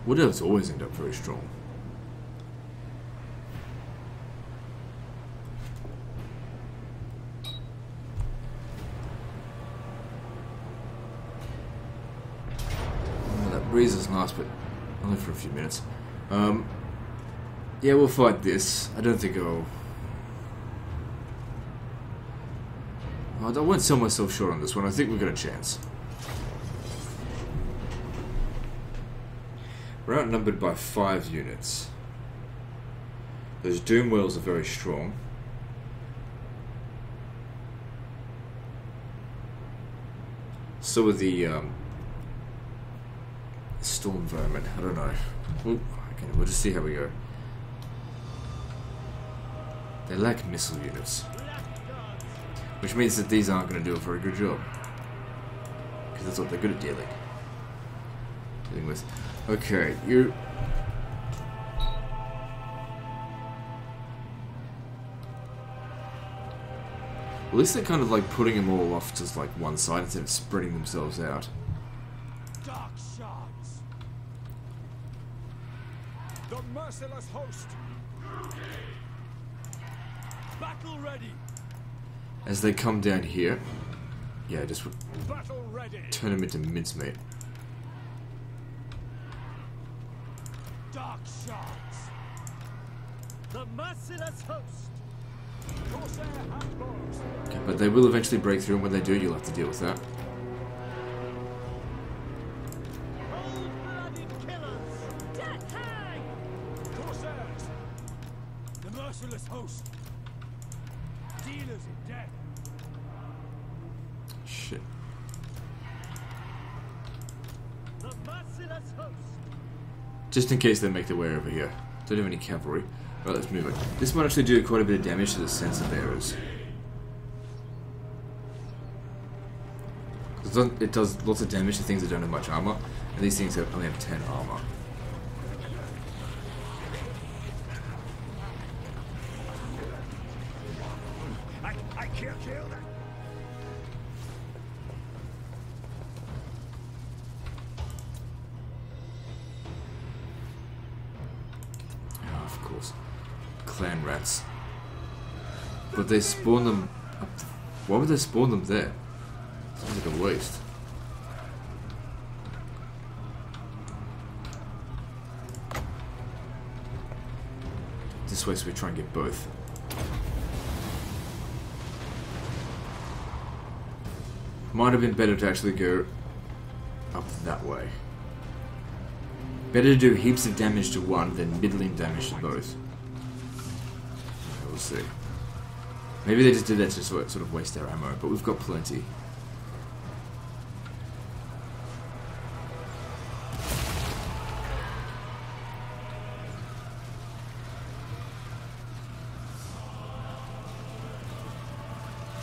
Wood Elves always end up very strong. Oh, that breeze is nice, but... only for a few minutes. Yeah, we'll fight this. I don't think I'll... I won't sell myself short on this one. I think we've got a chance. We're outnumbered by 5 units. Those Doom Whales are very strong. So are the... Storm Vermin, I don't know. Okay, we'll just see how we go. They lack missile units. Which means that these aren't going to do a very good job. Because that's what they're good at dealing with. Okay, you... At least they're kind of like putting them all off to like one side instead of spreading themselves out. Dark shards. The merciless host. Battle ready. As they come down here, yeah, just Battle ready. turn them into mincemeat. Dark shards. The merciless host. Corsair handbows. Okay, but they will eventually break through, and when they do, you'll have to deal with that. Cold-blooded killers. Death hang. Corsairs. The merciless host. Dealers in death. Shit. The merciless host. Just in case they make their way over here. Don't have any cavalry. Right, let's move it. This might actually do quite a bit of damage to the sensor bearers. It does lots of damage to things that don't have much armor, and these things only have 10 armor. I can't kill that. Oh, of course. Clan rats. But they spawn them up... Why would they spawn them there? Sounds like a waste. This way so we try and get both. Might have been better to actually go up that way. Better to do heaps of damage to one than middling damage to both. We'll see. Maybe they just did that to sort of waste their ammo, but we've got plenty.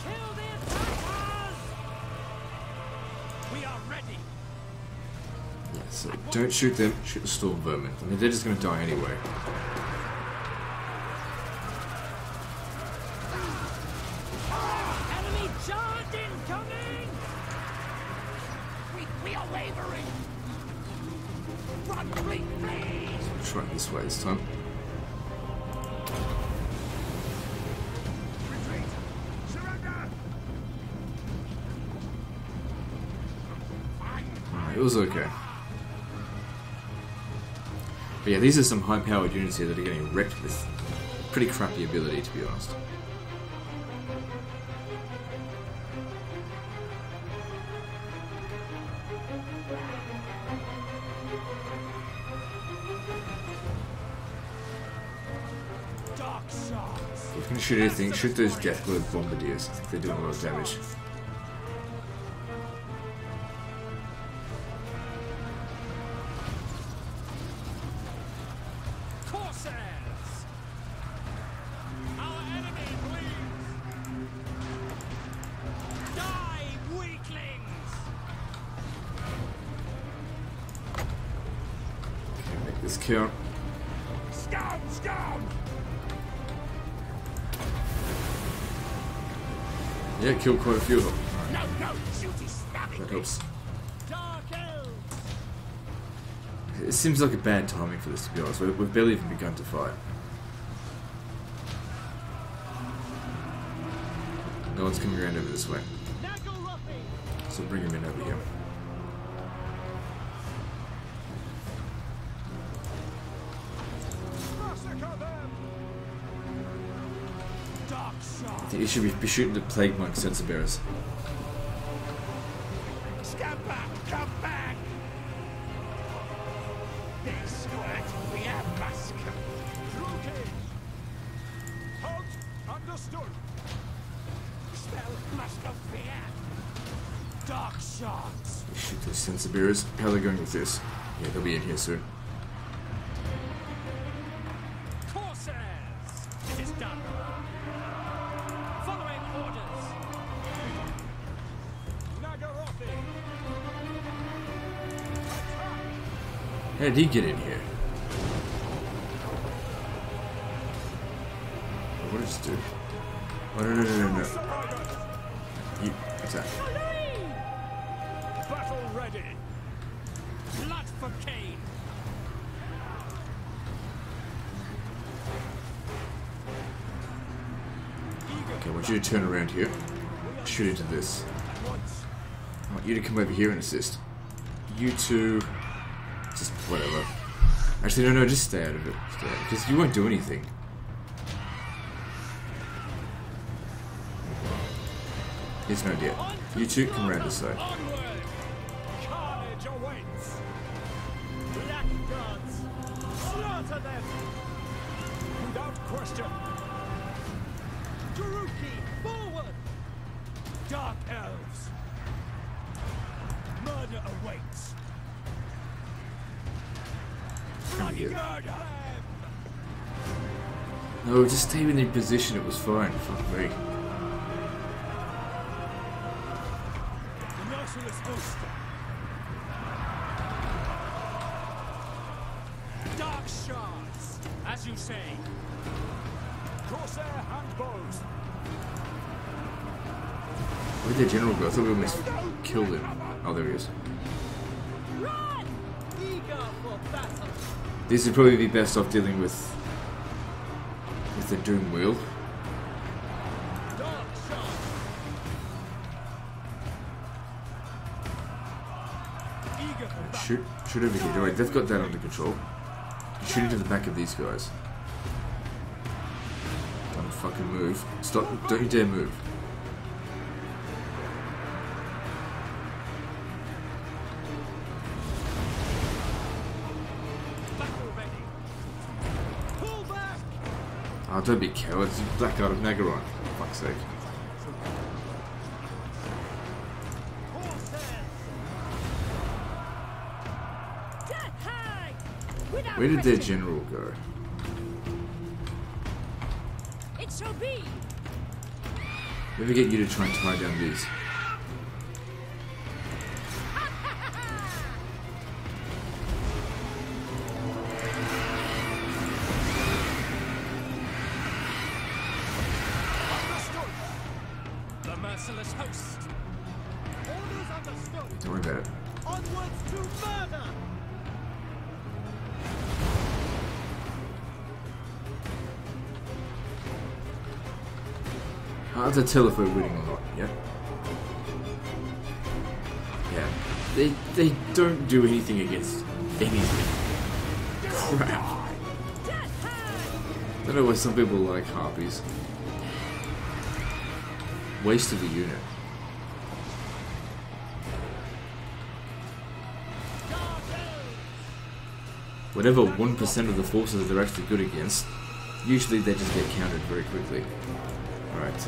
Kill the attackers! We are ready. Yeah, so don't shoot them, shoot the storm vermin. I mean, they're just going to die anyway. Enemy charge incoming! We are wavering! Run, fleet, please! Try it this way this time. Retreat! Surrender! It was okay. But yeah, these are some high-powered units here that are getting wrecked with pretty crappy ability, to be honest. If you're gonna shoot anything, shoot those Deathblood Bombardiers. I think they're doing a lot of damage. This count. Scum! Scum! Yeah, killed quite a few of them. No, no! Shooty stabbing! That helps. Dark Elves! It seems like a bad timing for this, to be honest. We've barely even begun to fight. No one's coming around over this way. So bring him in over here. I think you should be shooting the Plague Monk Sensor Bearers. Stand back! Come back! They squirt! We have mask! Rookie! Halt! Understood! Spell Mask of Fear! Dark Shards! Shoot those Sensor Bearers. How are they going with this? Yeah, they'll be in here soon. Corsairs! It is done. Following orders. Nagarothi! How did he get in here? What did this do? Oh, no. You, attack. Battle ready! Blood for Cain! Okay, I want you to turn around here. Shoot into this. I want you to come over here and assist. You two... Just whatever. Actually, no, just stay out of it. Stay out, because you won't do anything. Here's an idea. You two come around this side. Onward! Carnage awaits! Black gods! Slaughter them! Without question! Druki, forward! Dark Elves! Murder awaits! Come here. Murder them! No, just stay in your position. It was fine. Fuck me. Merciless host! Dark shards! As you say! Corsair hand bows! Where'd the general go? I thought we almost killed him. Oh, there he is. Run! Eager for battle! This would probably be best off dealing with the Doom Wheel. Dark shards! Eager for battle! Shoot over here. Alright, they've got that under control. Shoot into the back of these guys. Don't fucking move. Stop. Don't you dare move. Battle ready! Pull back! Oh, don't be cowards. You black out of Nagaron. For fuck's sake. Death hag! Without Where did their question. general go? It shall be! Let me get you to try and tie down these. Understood! The merciless host! Orders understood! Don't worry about it. Onwards to murder! Hard to tell if we're winning or not, yeah? Yeah. They don't do anything against anything. crap. I don't know why some people like harpies. Waste of a unit. Whatever 1% of the forces they're actually good against, usually they just get countered very quickly. Alright,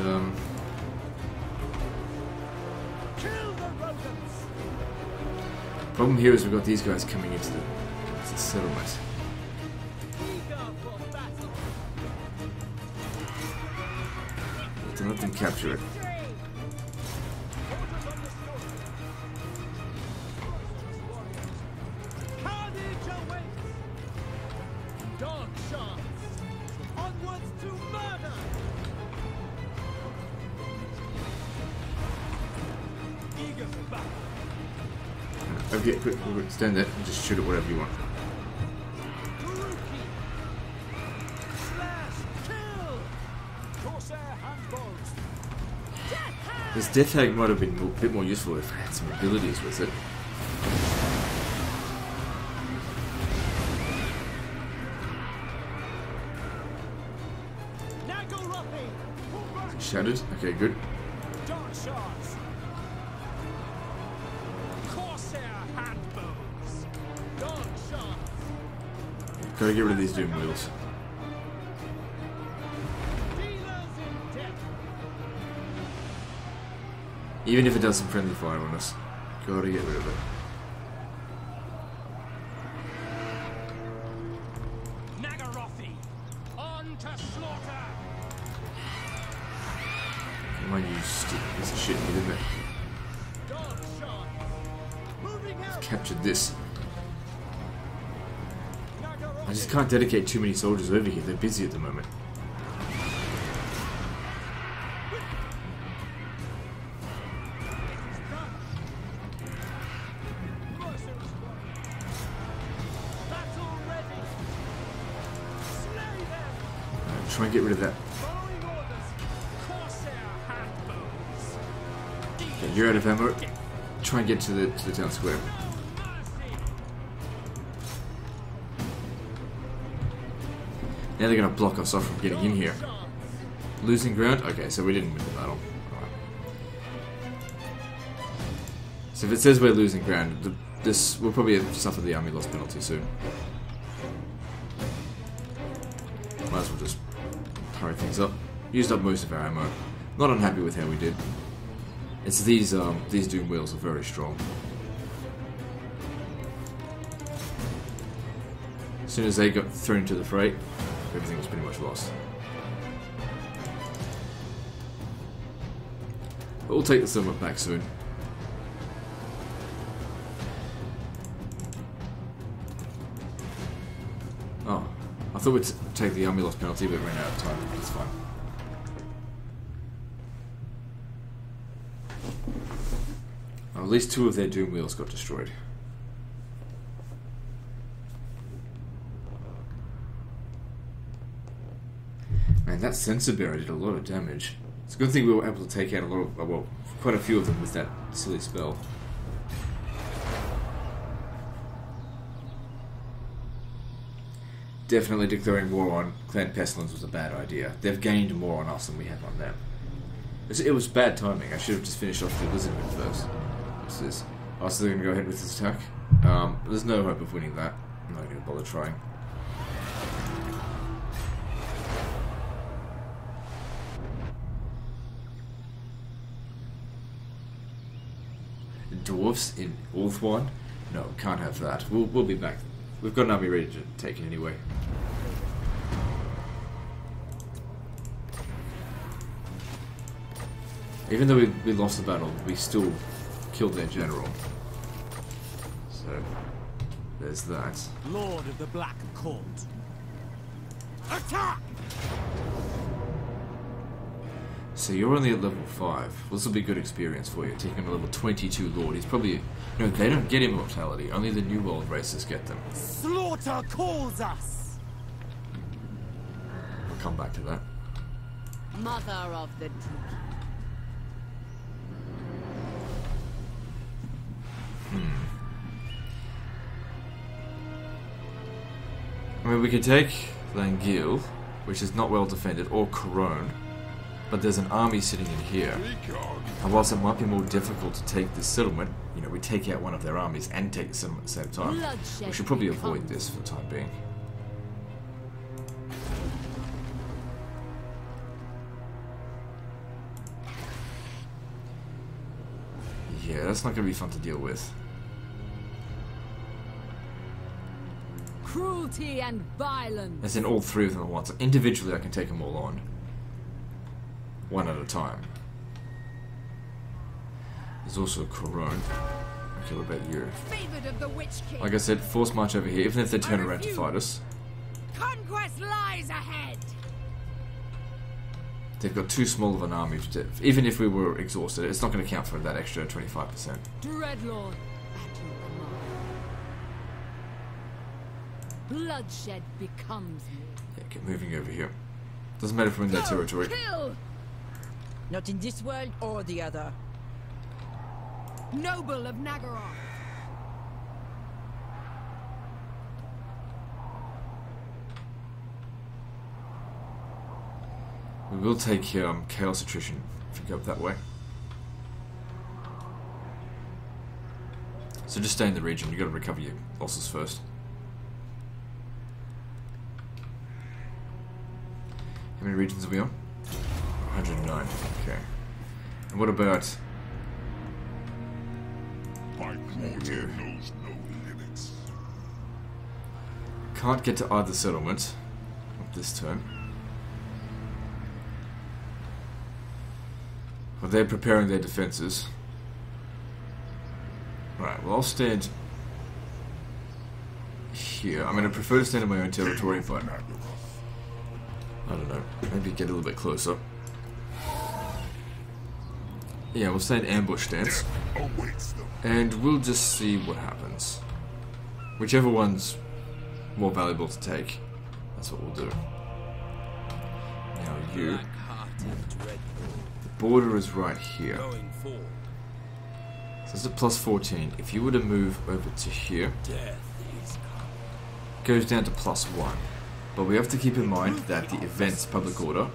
problem here is we've got these guys coming into the settlement. Don't let them capture it. Okay, quick, stand there and just shoot at whatever you want. This Death Hag might have been a bit more useful if I had some abilities with it. Shattered? Okay, good. Gotta get rid of these doom wheels. Even if it does some friendly fire on us, gotta get rid of it. On to slaughter! Come on, you stupid piece of shit, get in there. I've captured this. I just can't dedicate too many soldiers over here, they're busy at the moment. Try and get rid of that. Okay, you're out of ammo. Try and get to the town square. Now they're going to block us off from getting in here. Losing ground? Okay, so we didn't win the battle. Alright. So if it says we're losing ground, we'll probably suffer the army loss penalty soon. Might as well just hurry things up. Used up most of our ammo. Not unhappy with how we did. It's these doom wheels are very strong. As soon as they got thrown into the fray, everything was pretty much lost. But we'll take the settlement back soon. Oh, I thought we'd take the army loss penalty, but ran out of time. That's fine. Oh, at least 2 of their doom wheels got destroyed. Man, that sensor bearer did a lot of damage. It's a good thing we were able to take out a lot of, well, quite a few of them with that silly spell. Definitely declaring war on Clan Pestilence was a bad idea. They've gained more on us than we have on them. It was bad timing. I should have just finished off the Lizardmen first. What's this? Oh, so they're going to go ahead with this attack? There's no hope of winning that. I'm not going to bother trying. Dwarfs in Ulthuan? No, can't have that. We'll be back. We've got an army ready to take it anyway. Even though we lost the battle, we still killed their general. So, there's that. Lord of the Black Court. Attack! So you're only at level 5. Well, this will be good experience for you. Taking a level 22 Lord. He's probably... No, they don't get immortality. Only the New World races get them. Slaughter calls us! We'll come back to that. Mother of the Druid. I mean, we could take Langil, which is not well defended, or Corone, but there's an army sitting in here. And whilst it might be more difficult to take this settlement, you know, we take out one of their armies and take the settlement at the same time. We should probably avoid this for the time being. Yeah, that's not going to be fun to deal with. Cruelty and violence. As in all three of them at once. Individually I can take them all on. One at a time. There's also a Corone. Okay, what about you? Favored of the Witch King. Like I said, force march over here, even if they turn around to fight us. Conquest lies ahead. They've got too small of an army. Even if we were exhausted, it's not going to count for that extra 25%. Dreadlord, at your command. Bloodshed becomes me. Yeah, get moving over here. Doesn't matter if we're in their territory. Kill! Not in this world or the other. Noble of Nagaroth. We will take Chaos Attrition if we go up that way. So just stay in the region. You've got to recover your losses first. How many regions are we on? 109. Okay. And what about My quarter knows no limits. Can't get to either settlement this turn. Well, they're preparing their defences. Right, well I'll stand here. I mean, I prefer to stand in my own territory, but I don't know, maybe get a little bit closer. Yeah, we'll stay in ambush stance. Awaits them. And we'll just see what happens. Whichever one's more valuable to take, that's what we'll do. Now you. The border is right here. So it's a plus 14. If you were to move over to here, it goes down to plus 1. But we have to keep in mind that the event's public order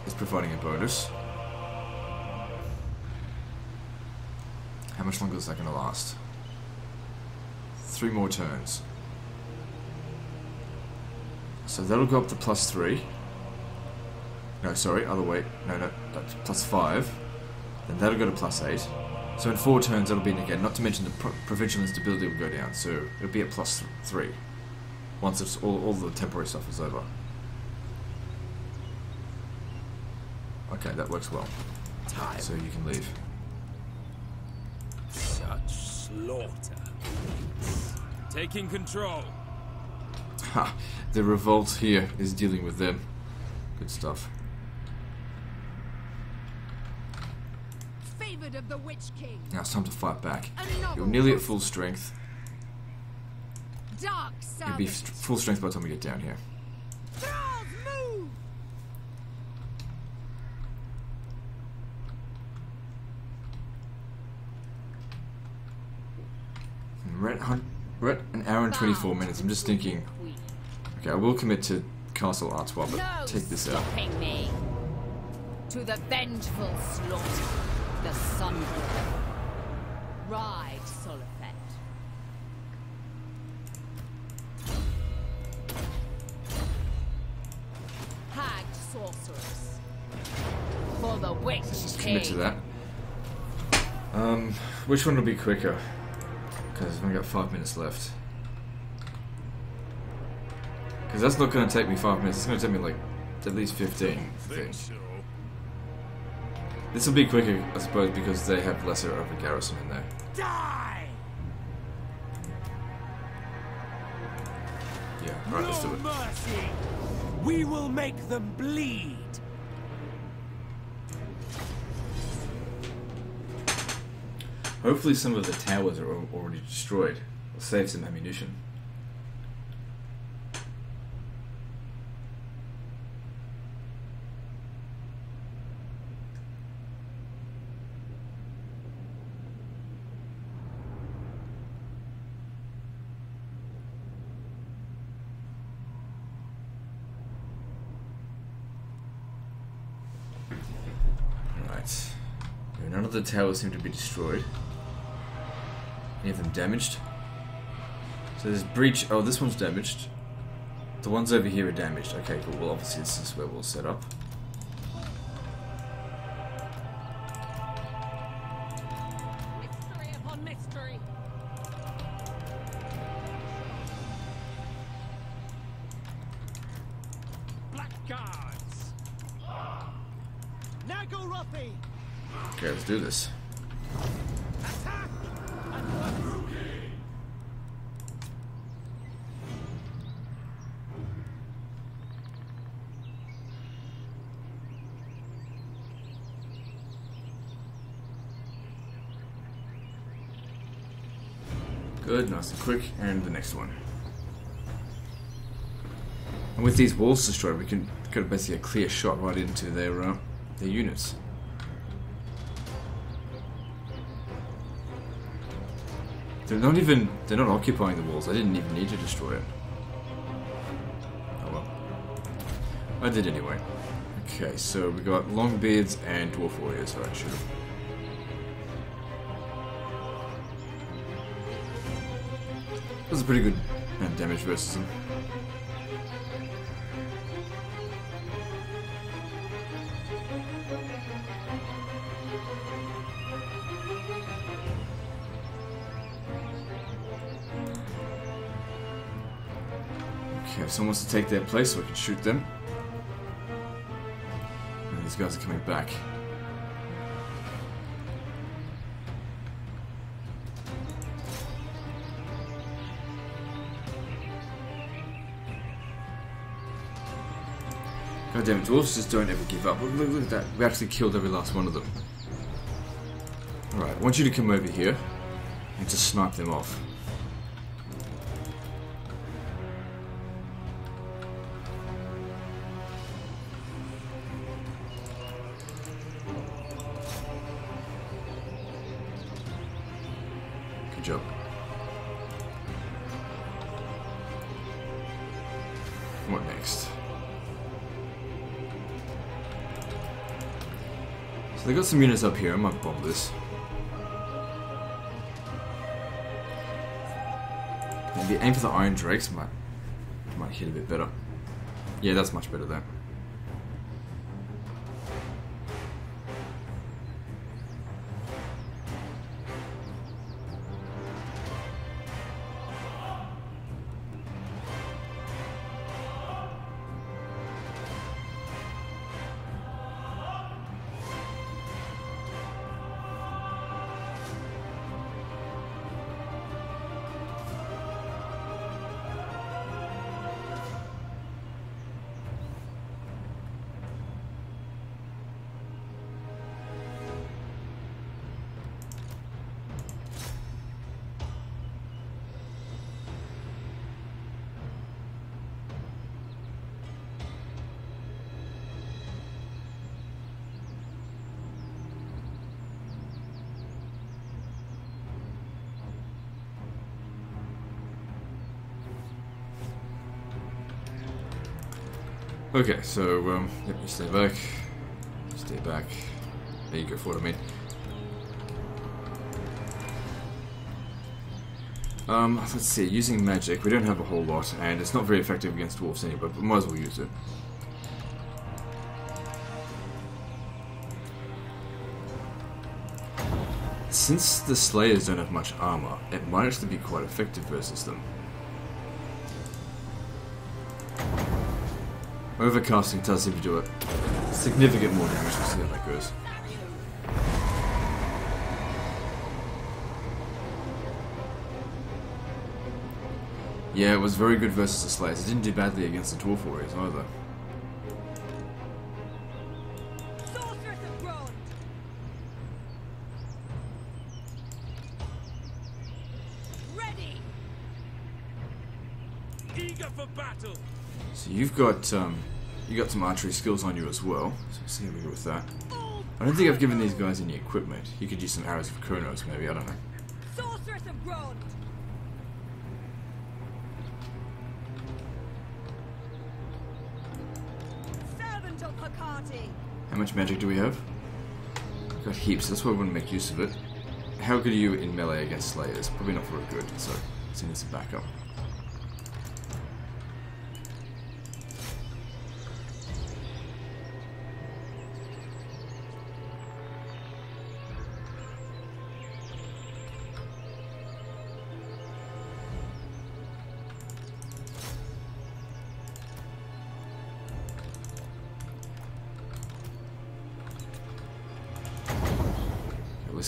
is providing a bonus. How much longer is that going to last? 3 more turns. So that'll go up to plus 3. No, sorry, other way. No, that's plus 5. Then that'll go to plus 8. So in 4 turns that'll be again. Not to mention the provincial instability will go down. So it'll be at plus 3. Once it's all the temporary stuff is over. Okay, that works well. So you can leave. Such slaughter. Taking control. Ha! The revolt here is dealing with them. Good stuff. Favored of the Witch King. Now it's time to fight back. Another You're nearly at one. full strength. Dark You'll be servant. full strength by the time we get down here. Thralls, move. We're at an hour and 24 minutes. I'm just thinking. Okay, I will commit to Castle Artois, but take this out. stopping me. To the vengeful slaughter, the sun. Ride, Solifet. Hagged sorceress. For the witch Just commit to king. that. Which one will be quicker? Because I've only got 5 minutes left. Because that's not going to take me 5 minutes. It's going to take me like at least 15. I think. So, This will be quicker, I suppose, because they have lesser of a garrison in there. Die! Yeah, right, let's do No it. mercy! We will make them bleed! Hopefully some of the towers are already destroyed. We'll save some ammunition. Alright. None of the towers seem to be destroyed. Any of them damaged? So there's breach. Oh, this one's damaged. The ones over here are damaged. Okay, cool. Well, obviously this is where we'll set up. Mystery upon mystery. Blackguards. Nagoropi! Okay, let's do this. Attack! Good, nice and quick, and the next one. And with these walls destroyed, we can get basically a clear shot right into their units. They're not occupying the walls. I didn't even need to destroy it. Oh well. I did anyway. Okay, so we got Longbeards and Dwarf Warriors. Alright, shoot 'em. That was a pretty good damage versus them. Okay, if someone wants to take their place, so we can shoot them. And these guys are coming back. God damn it, dwarves just don't ever give up. Look at that. We actually killed every last one of them. Alright, I want you to come over here and just snipe them off. Good job. What next? So they got some units up here. I might bomb this. Maybe aim for the Iron Drakes. Might hit a bit better. Yeah, that's much better though. Okay, so, yep, you stay back. Stay back. There you go for it, I mean. Let's see, using magic, we don't have a whole lot, and it's not very effective against dwarves anyway, but we might as well use it. Since the Slayers don't have much armor, it might actually be quite effective versus them. Overcasting does seem to do it. Significant more damage, we'll see how that goes. Yeah, it was very good versus the Slayers. It didn't do badly against the Dwarf Warriors either. Sorceress abroad! Ready! Eager for battle. So you've got you got some archery skills on you as well. So we'll see how we go with that. I don't think I've given these guys any equipment. You could use some arrows of Kronos, maybe, I don't know. Sorceress abroad! Servant of Hakati! How much magic do we have? Got heaps, that's why I want to make use of it. How good are you in melee against Slayers? Probably not very good, so let's need some backup.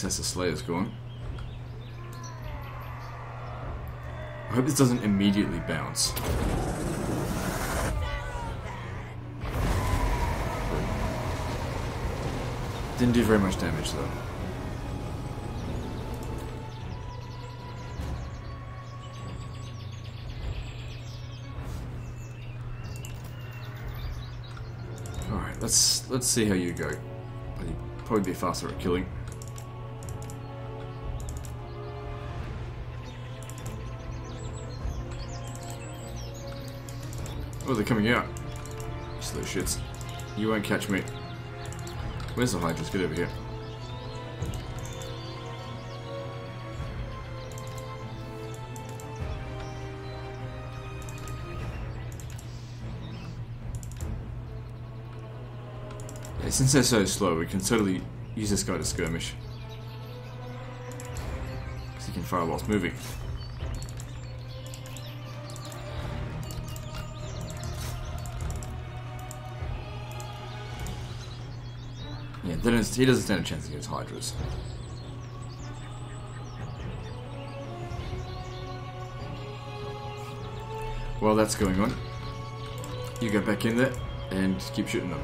Has the Slayers going. I hope this doesn't immediately bounce. Didn't do very much damage though. Alright, let's see how you go. You'll probably be faster at killing. Oh, they're coming out. Slow shits. You won't catch me. Where's the Hydras? Get over here. Yeah, since they're so slow, we can totally use this guy to skirmish. Because he can fire whilst moving. Yeah, then he doesn't stand a chance against Hydras. While that's going on, you go back in there and keep shooting them.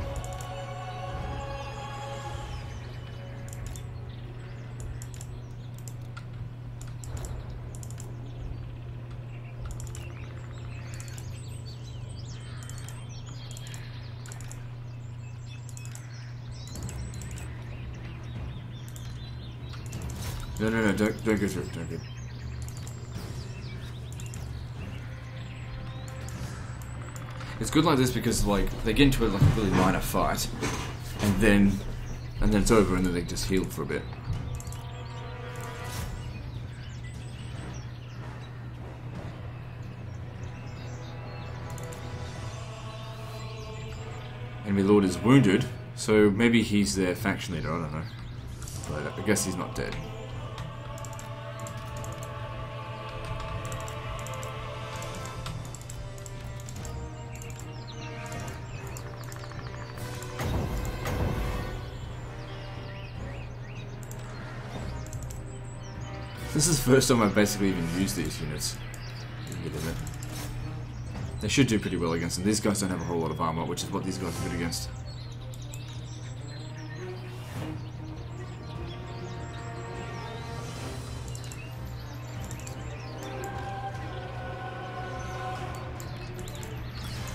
No, don't go through it, don't go. It's good like this because like they get into it like a really minor fight, and then it's over, and then they just heal for a bit. Enemy Lord is wounded, so maybe he's their faction leader, I don't know. But I guess he's not dead. This is the first time I've basically even used these units. They should do pretty well against them. These guys don't have a whole lot of armor, which is what these guys are good against.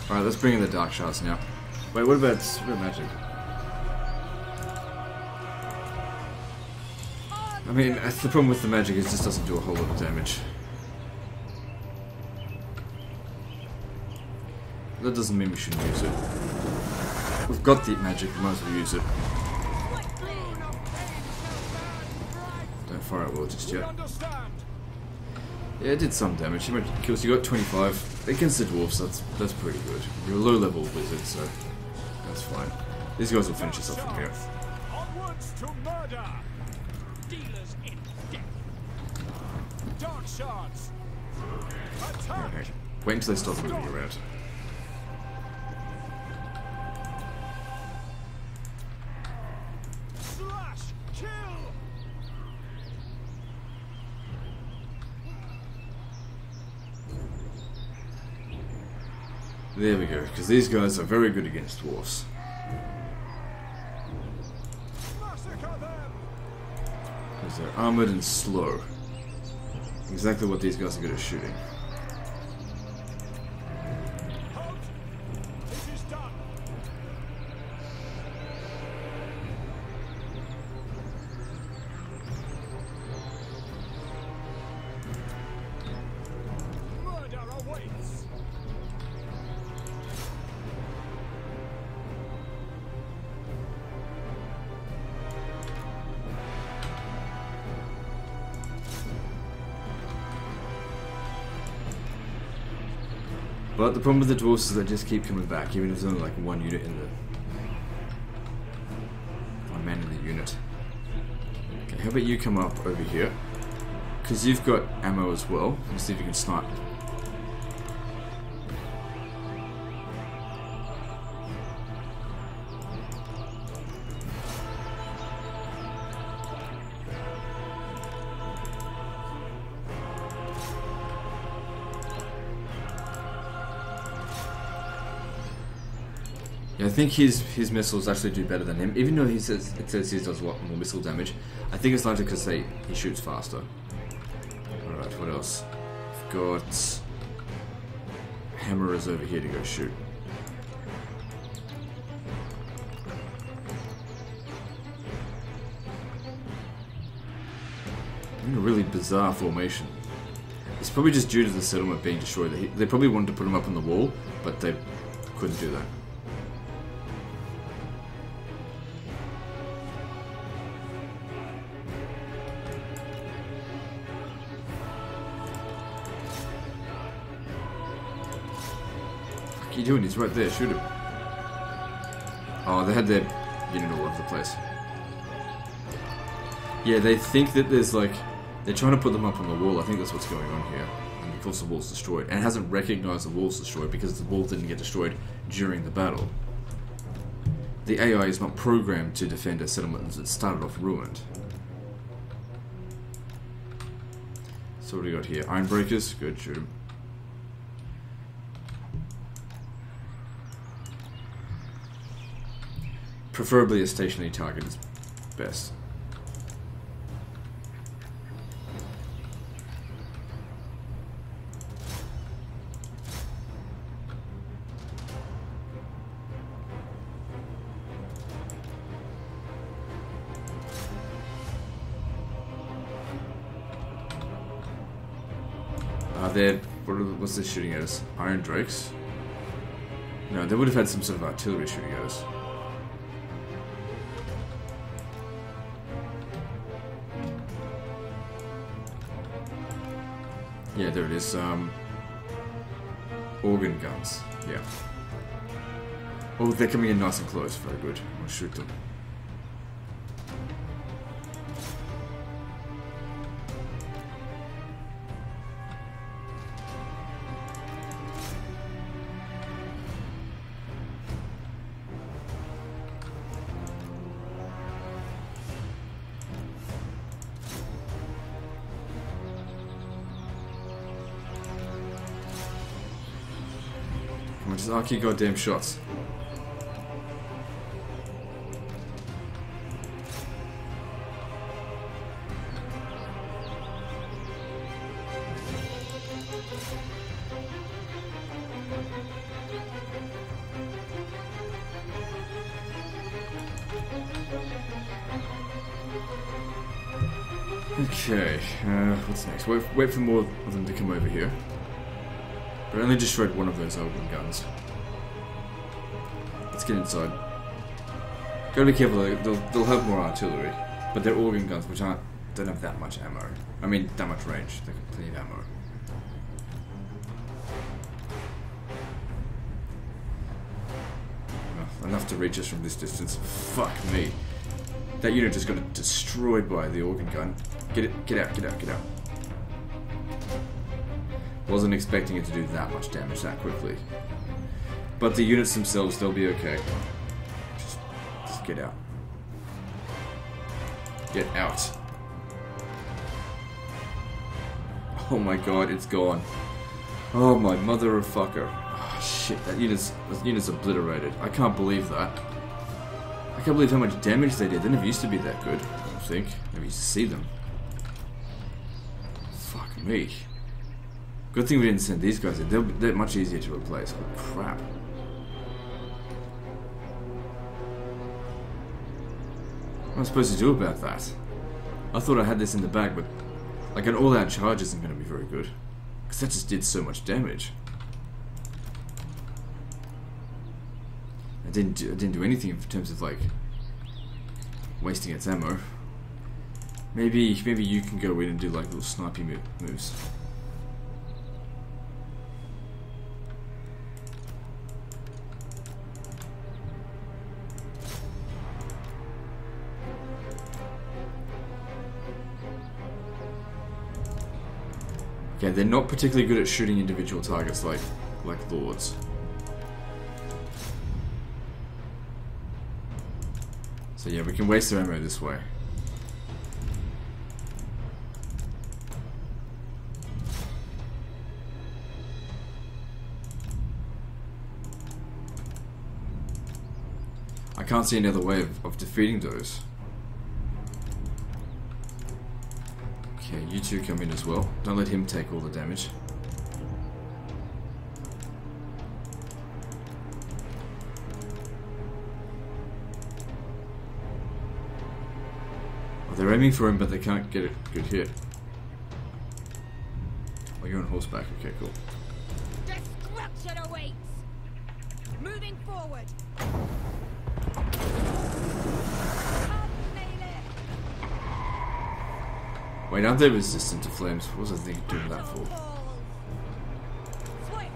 Alright, let's bring in the Dark Shards now. Wait, what about magic? I mean, that's the problem with the magic, is it just doesn't do a whole lot of damage. That doesn't mean we shouldn't use it. We've got the magic, we might as well use it. Don't fire at will just yet. Yeah, it did some damage. Kills. You got 25 against the dwarves. That's pretty good. You're a low level wizard, so that's fine. These guys will finish us off from here. Onwards to murder. Dealers in death. Dark shards. Attack. Okay. Wait until they stop moving around. Slash. Kill. There we go, because these guys are very good against dwarves. Massacre them. Because they're armored and slow. Exactly what these guys are good at shooting. Halt. It is done. Murder awaits. But the problem with the dwarves is they just keep coming back, even if there's only like one unit in the... one man in the unit. Okay, how about you come up over here? Because you've got ammo as well. Let's see if you can snipe. Yeah, I think his missiles actually do better than him, even though it says he does a lot more missile damage. I think it's largely because he shoots faster. Alright, what else? I've got hammerers over here to go shoot. I'm in a really bizarre formation. It's probably just due to the settlement being destroyed. They probably wanted to put him up on the wall, but they couldn't do that. What are you doing? He's right there. Shoot him. Oh, they had their unit all over the place. Yeah, they think that there's like... They're trying to put them up on the wall. I think that's what's going on here. And of course the wall's destroyed. And it hasn't recognized the wall's destroyed because the wall didn't get destroyed during the battle. The AI is not programmed to defend a settlement that started off ruined. So what do we got here? Ironbreakers? Good, shoot him. Preferably a stationary target is best. What's this shooting at us? Iron Drakes? No, they would have had some sort of artillery shooting at us. Yeah, there it is. Organ guns. Yeah. Oh, they're coming in nice and close. Very good. I'll shoot them. Just arc your goddamn shots. Okay, what's next? Wait for more of them to come over here. But I only destroyed one of those organ guns. Let's get inside. Gotta be careful, they'll have more artillery. But they're organ guns, which don't have that much ammo. I mean, that much range. They've got plenty of ammo. Well, enough to reach us from this distance. Fuck me. That unit just got destroyed by the organ gun. Get out. Wasn't expecting it to do that much damage that quickly. But the units themselves, they'll be okay. Just get out. Get out. Oh my god, it's gone. Oh my mother of fucker. Oh shit, that unit's obliterated. I can't believe that. I can't believe how much damage they did. They never used to be that good, I don't think. Never used to see them. Fuck me. Good thing we didn't send these guys in. They're much easier to replace. But crap. What am I supposed to do about that? I thought I had this in the bag, but like an all-out charge isn't going to be very good. Because that just did so much damage. I didn't do anything in terms of like wasting its ammo. Maybe you can go in and do like little snipey moves. Okay, they're not particularly good at shooting individual targets like lords. So yeah, we can waste their ammo this way. I can't see any other way of defeating those. Okay, you two come in as well. Don't let him take all the damage. Oh, they're aiming for him, but they can't get a good hit. Oh, you're on horseback. Okay, cool. Destruction awaits! Moving forward! Come, Malekith! Wait, aren't they resistant to flames? What was I thinking doing that for? Swift!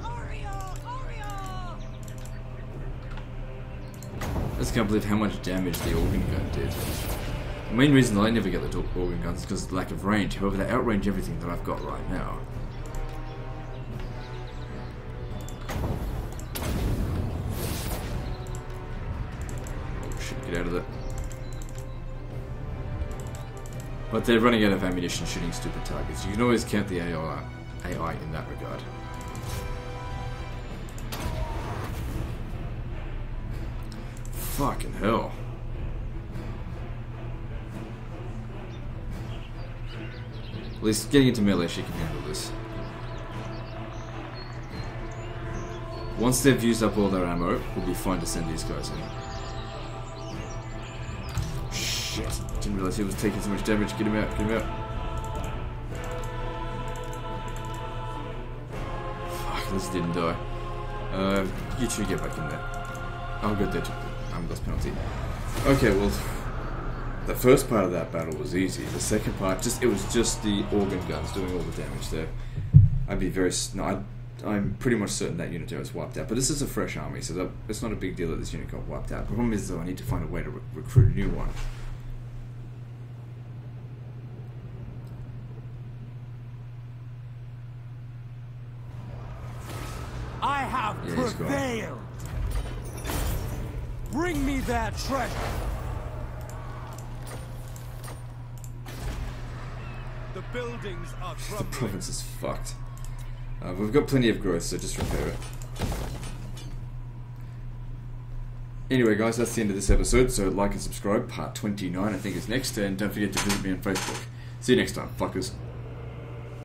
Oreo! I just can't believe how much damage the organ gun did. The main reason I never get the organ guns is because of the lack of range. However, they outrange everything that I've got right now. Oh shit, get out of there. But they're running out of ammunition shooting stupid targets. You can always count the AI in that regard. Fucking hell. At least getting into melee, she can handle this. Once they've used up all their ammo, we'll be fine to send these guys in. Shit. Didn't realize he was taking so much damage. Get him out, get him out. Fuck, at least he didn't die. You two get back in there. I'll get there to less penalty. Okay, well, the first part of that battle was easy. The second part, it was just the organ guns doing all the damage there. I'm pretty much certain that unit there was wiped out. But this is a fresh army, so it's not a big deal that this unit got wiped out. The problem is, though, I need to find a way to recruit a new one. I have prevailed. Bring me that treasure. The buildings are The crumbling. province is fucked. We've got plenty of growth, so just repair it. Anyway, guys, that's the end of this episode. So like and subscribe. Part 29, I think, is next. And don't forget to visit me on Facebook. See you next time, fuckers.